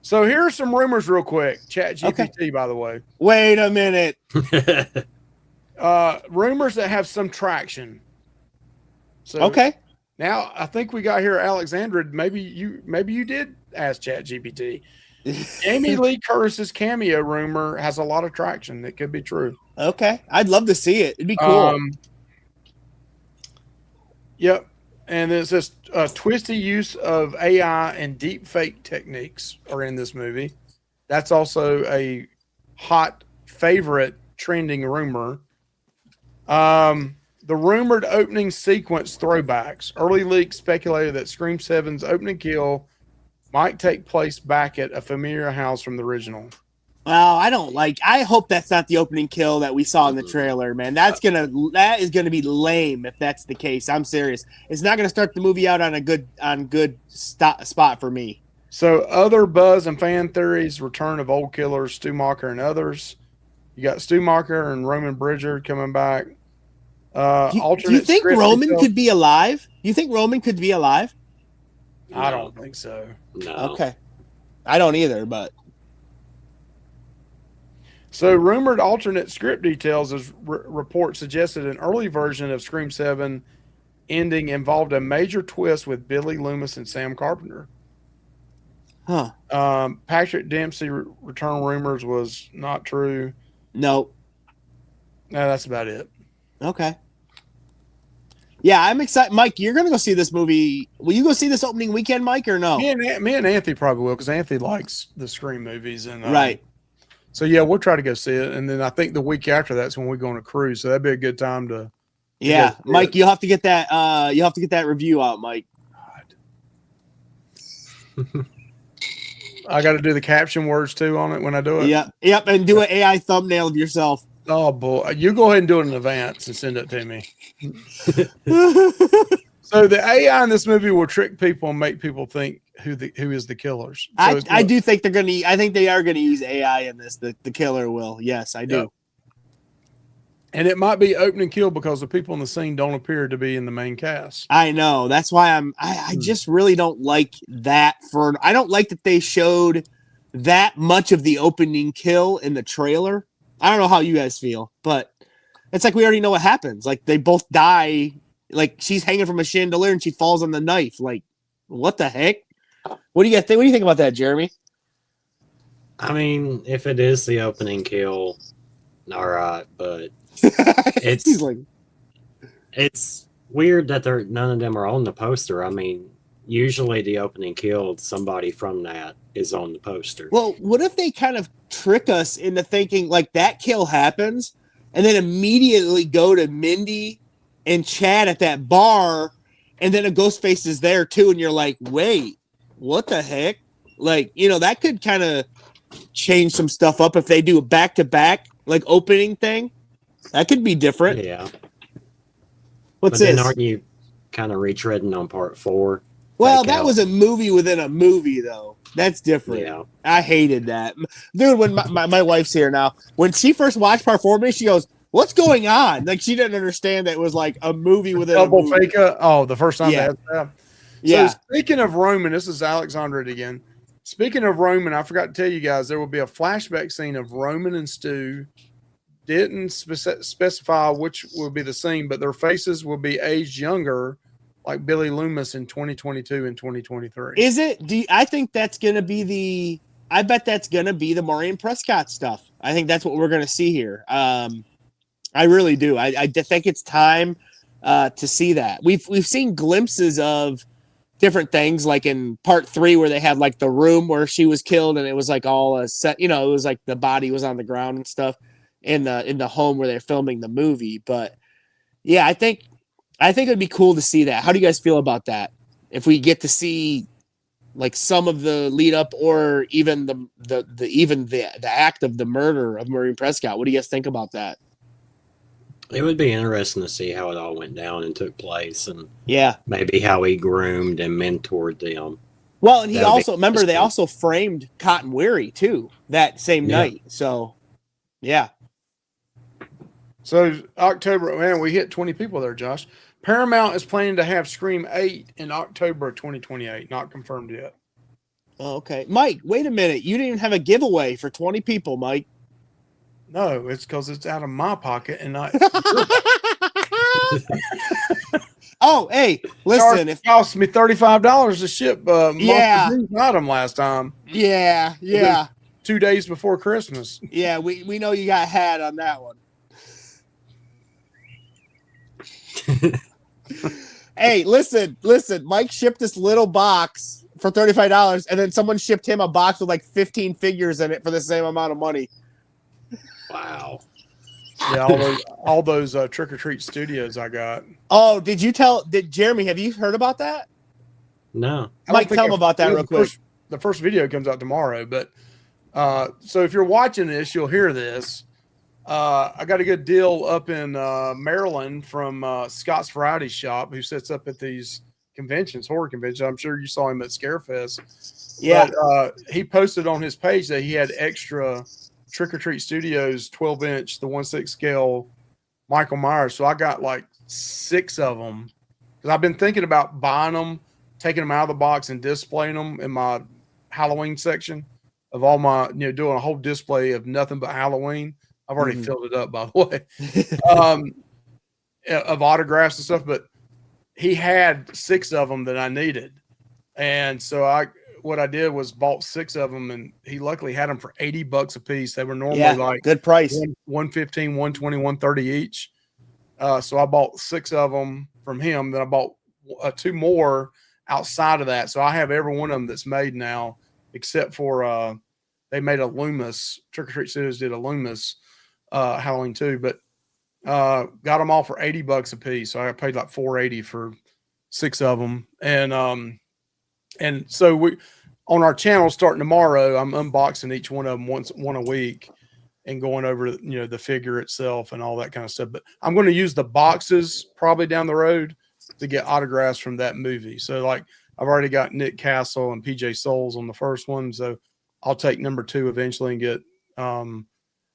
So here are some rumors real quick. ChatGPT, by the way. Wait a minute. Rumors that have some traction. So Okay. now I think we got here, Alexandra. Maybe you did ask ChatGPT. Jamie Lee Curtis's cameo rumor has a lot of traction. It could be true. Okay. I'd love to see it. It'd be cool. Yep. And it's this twisty use of AI and deep fake techniques are in this movie. That's also a hot favorite trending rumor. The rumored opening sequence throwbacks. Early leaks speculated that Scream 7's opening kill might take place back at a familiar house from the original. Well, I hope that's not the opening kill that we saw in the trailer, man. That is gonna be lame if that's the case. I'm serious. It's not gonna start the movie out on a good spot for me. So other buzz and fan theories: return of old killers, Stu Macher and others. You got Stu Macher and Roman Bridger coming back. Do you think Roman could be alive? You think Roman could be alive? I don't think so. No. Okay. I don't either, but. So, rumored alternate script details as reports suggested an early version of Scream 7 ending involved a major twist with Billy Loomis and Sam Carpenter. Huh. Patrick Dempsey return rumors was not true. No. No, that's about it. Okay. Yeah, I'm excited. Mike, you're going to go see this movie. Will you go see this opening weekend, Mike, or no? Me and Anthony probably will, because Anthony likes the Scream movies. And right. So, yeah, we'll try to go see it. And then I think the week after that's when we go on a cruise. So that'd be a good time to. Yeah, Mike, you'll have to get that. You'll have to get that review out, Mike. I got to do the caption words too on it when I do it. Yep, and do an AI thumbnail of yourself. Oh boy, you go ahead and do it in advance and send it to me. So the AI in this movie will trick people and make people think who is the killers. So I do think they're gonna. I think they are gonna use AI in this. The killer will. Yes, I do. Yep. And it might be opening kill because the people in the scene don't appear to be in the main cast. I know. That's why I just really don't like that. I don't like that they showed that much of the opening kill in the trailer. I don't know how you guys feel, but it's like we already know what happens. Like they both die. Like she's hanging from a chandelier and she falls on the knife. Like, what the heck? What do you guys think? What do you think about that, Jeremy? I mean, if it is the opening kill, all right, but it's weird that none of them are on the poster. I mean, usually the opening kill, somebody from that is on the poster. Well, what if they kind of trick us into thinking like that kill happens and then immediately go to Mindy and Chad at that bar and then a Ghostface is there too and you're like, wait, what the heck? Like, that could kind of change some stuff up if they do a back-to-back like opening thing. That could be different. Yeah. What's this? Then aren't you kind of retreading on part 4? Well, that was a movie within a movie, though. That's different. Yeah. I hated that. Dude, when my wife's here now, when she first watched part 4 of me, she goes, what's going on? Like, she didn't understand that it was like a movie within a movie. Fake. Oh, the first time they had that. Yeah. So, speaking of Roman, this is Alexandra again. Speaking of Roman, I forgot to tell you guys, there will be a flashback scene of Roman and Stu. Didn't specify which will be the scene, but their faces will be aged younger, like Billy Loomis in 2022 and 2023. Is it? I think that's going to be I bet that's going to be the Maureen Prescott stuff. I think that's what we're going to see here. I really do. I think it's time to see that. We've seen glimpses of different things, like in part 3 where they had like the room where she was killed and it was like all a set, it was like the body was on the ground and stuff in the home where they're filming the movie. But yeah, I think it'd be cool to see that. How do you guys feel about that? If we get to see like some of the lead up or even the act of the murder of Maureen Prescott, what do you guys think about that? It would be interesting to see how it all went down and took place, and maybe how he groomed and mentored them. Well, and he also they also framed Cotton Weary too that same night. So, yeah. So October, man, we hit 20 people there, Josh. Paramount is planning to have Scream 8 in October of 2028. Not confirmed yet. Oh, okay. Mike, wait a minute. You didn't even have a giveaway for 20 people, Mike. No, it's because it's out of my pocket and not. Oh, hey, listen. If it cost me $35 to ship Yeah. item last time. Yeah. 2 days before Christmas. Yeah, we know you got had on that one. Hey, listen. Mike shipped this little box for $35, and then someone shipped him a box with like 15 figures in it for the same amount of money. Wow. Yeah, all those Trick or Treat Studios I got. Oh, did Jeremy, have you heard about that? No. Mike, tell him about that real quick. The first video comes out tomorrow, but so if you're watching this, you'll hear this. I got a good deal up in Maryland from Scott's Variety Shop, who sets up at these conventions, horror conventions. I'm sure you saw him at Scarefest. Yeah. But, he posted on his page that he had extra Trick or Treat Studios 12-inch, the 1/6 scale Michael Myers. So I got like 6 of them because I've been thinking about buying them, taking them out of the box and displaying them in my Halloween section of all my, doing a whole display of nothing but Halloween. I've already filled it up, by the way, of autographs and stuff. But he had 6 of them that I needed, and so what I did was bought 6 of them, and he luckily had them for $80 a piece. They were normally like good price, $115, $120, $130 each. So I bought 6 of them from him. Then I bought 2 more outside of that. So I have every one of them that's made now, except for they made a Loomis. Trick or Treat Studios did a Loomis Halloween 2, but got them all for $80 a piece. So I paid like $480 for 6 of them, and so we on our channel starting tomorrow. I'm unboxing each one of them one a week, and going over the figure itself and all that kind of stuff. But I'm going to use the boxes probably down the road to get autographs from that movie. So like I've already got Nick Castle and PJ Souls on the first one, so I'll take number 2 eventually and get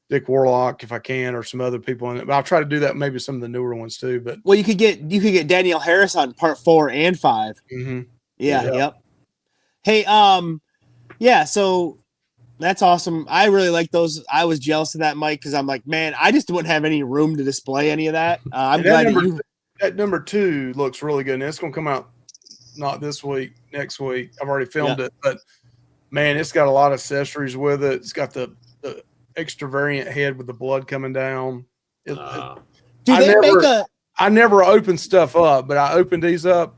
Dick Warlock if I can, or some other people in it. But I'll try to do that, maybe some of the newer ones too. But well, you could get Danielle Harris on part 4 and 5. Mm-hmm. Yeah. Yep. Hey, yeah. So that's awesome. I really like those. I was jealous of that, Mike, because I'm like, man, I just wouldn't have any room to display any of that. I'm glad that number 2 looks really good, and it's going to come out not this week, next week. I've already filmed it, but man, it's got a lot of accessories with it. It's got the extra variant head with the blood coming down. I never opened stuff up, but I opened these up,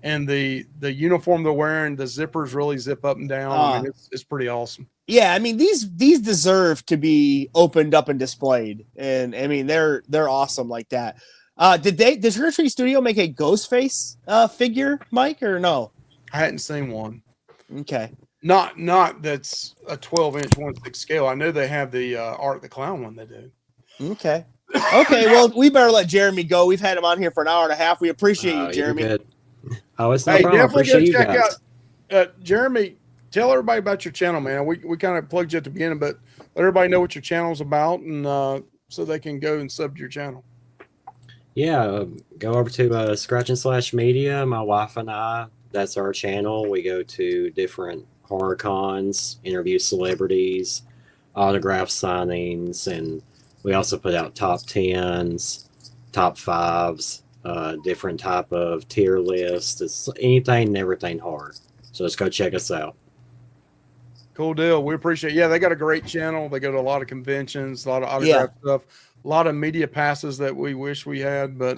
and the uniform they're wearing, the zippers really zip up and down. I mean, it's pretty awesome. Yeah, I mean these deserve to be opened up and displayed, and I mean they're awesome like that. Did Trick or Treat Studio make a Ghostface figure, Mike, or no? I hadn't seen one. Okay. Not that's a 12-inch 1/6 scale. I know they have the Art the Clown one they do. Okay. Well, we better let Jeremy go. We've had him on here for an hour and a half. We appreciate you, Jeremy. Oh, it's no problem. Definitely go check out Jeremy. Tell everybody about your channel, man. We kind of plugged you at the beginning, but let everybody know what your channel's about, and so they can go and sub to your channel. Yeah, go over to Scratch and Slash Media. My wife and I, that's our channel. We go to different horror cons, interview celebrities, autograph signings, and we also put out top 10s, top 5s, different type of tier lists. It's anything and everything horror. So let's go check us out. Cool deal. We appreciate it. Yeah, they got a great channel. They go to a lot of conventions, a lot of autograph stuff, a lot of media passes that we wish we had, but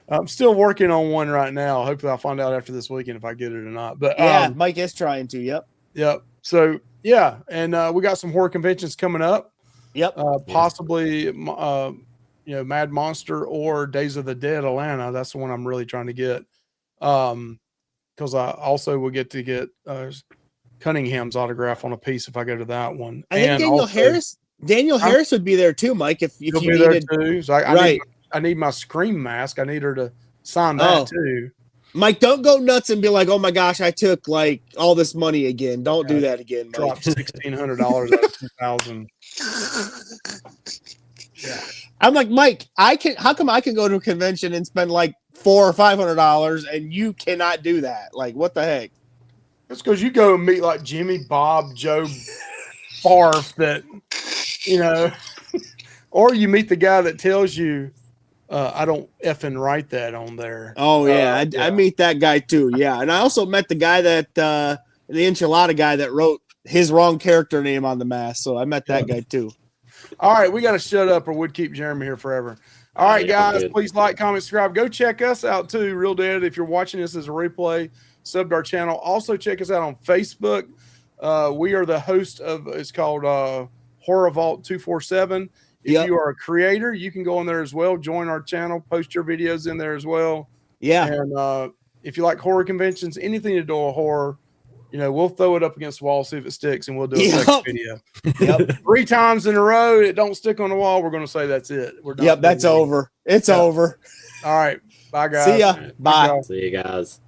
I'm still working on one right now. Hopefully I'll find out after this weekend if I get it or not. But Mike is trying to. Yep. So yeah, and we got some horror conventions coming up. Yep. Possibly Mad Monster or Days of the Dead Atlanta. That's the one I'm really trying to get. Because I also will get to get Cunningham's autograph on a piece if I go to that one. I think Daniel Harris would be there too, Mike. If you needed, there too. So I need my Scream mask. I need her to sign that too. Mike, don't go nuts and be like, "Oh my gosh, I took like all this money again." Don't do that again, Mike. Drop $1,600 out of $2,000. Yeah. I'm like, Mike, how come I can go to a convention and spend like $400 or $500 and you cannot do that? Like, what the heck? That's because you go and meet like Jimmy, Bob, Joe Barf that, or you meet the guy that tells you I don't effing write that on there. Oh yeah, I meet that guy too. Yeah, and I also met the guy that the enchilada guy that wrote his wrong character name on the mask. So I met that guy too. All right, we got to shut up or we'd keep Jeremy here forever. All right, guys, please like, comment, subscribe. Go check us out too, Real Dead. If you're watching this as a replay, sub to our channel. Also check us out on Facebook. We are the host of, it's called Horror Vault 247. If you are a creator, you can go in there as well. Join our channel, post your videos in there as well. Yeah. And if you like horror conventions, anything to do with horror, we'll throw it up against the wall, see if it sticks, and we'll do a second video. 3 times in a row, it don't stick on the wall. We're going to say that's it. We're done. That's over. It's over. All right. Bye, guys. See ya. Bye. See you guys.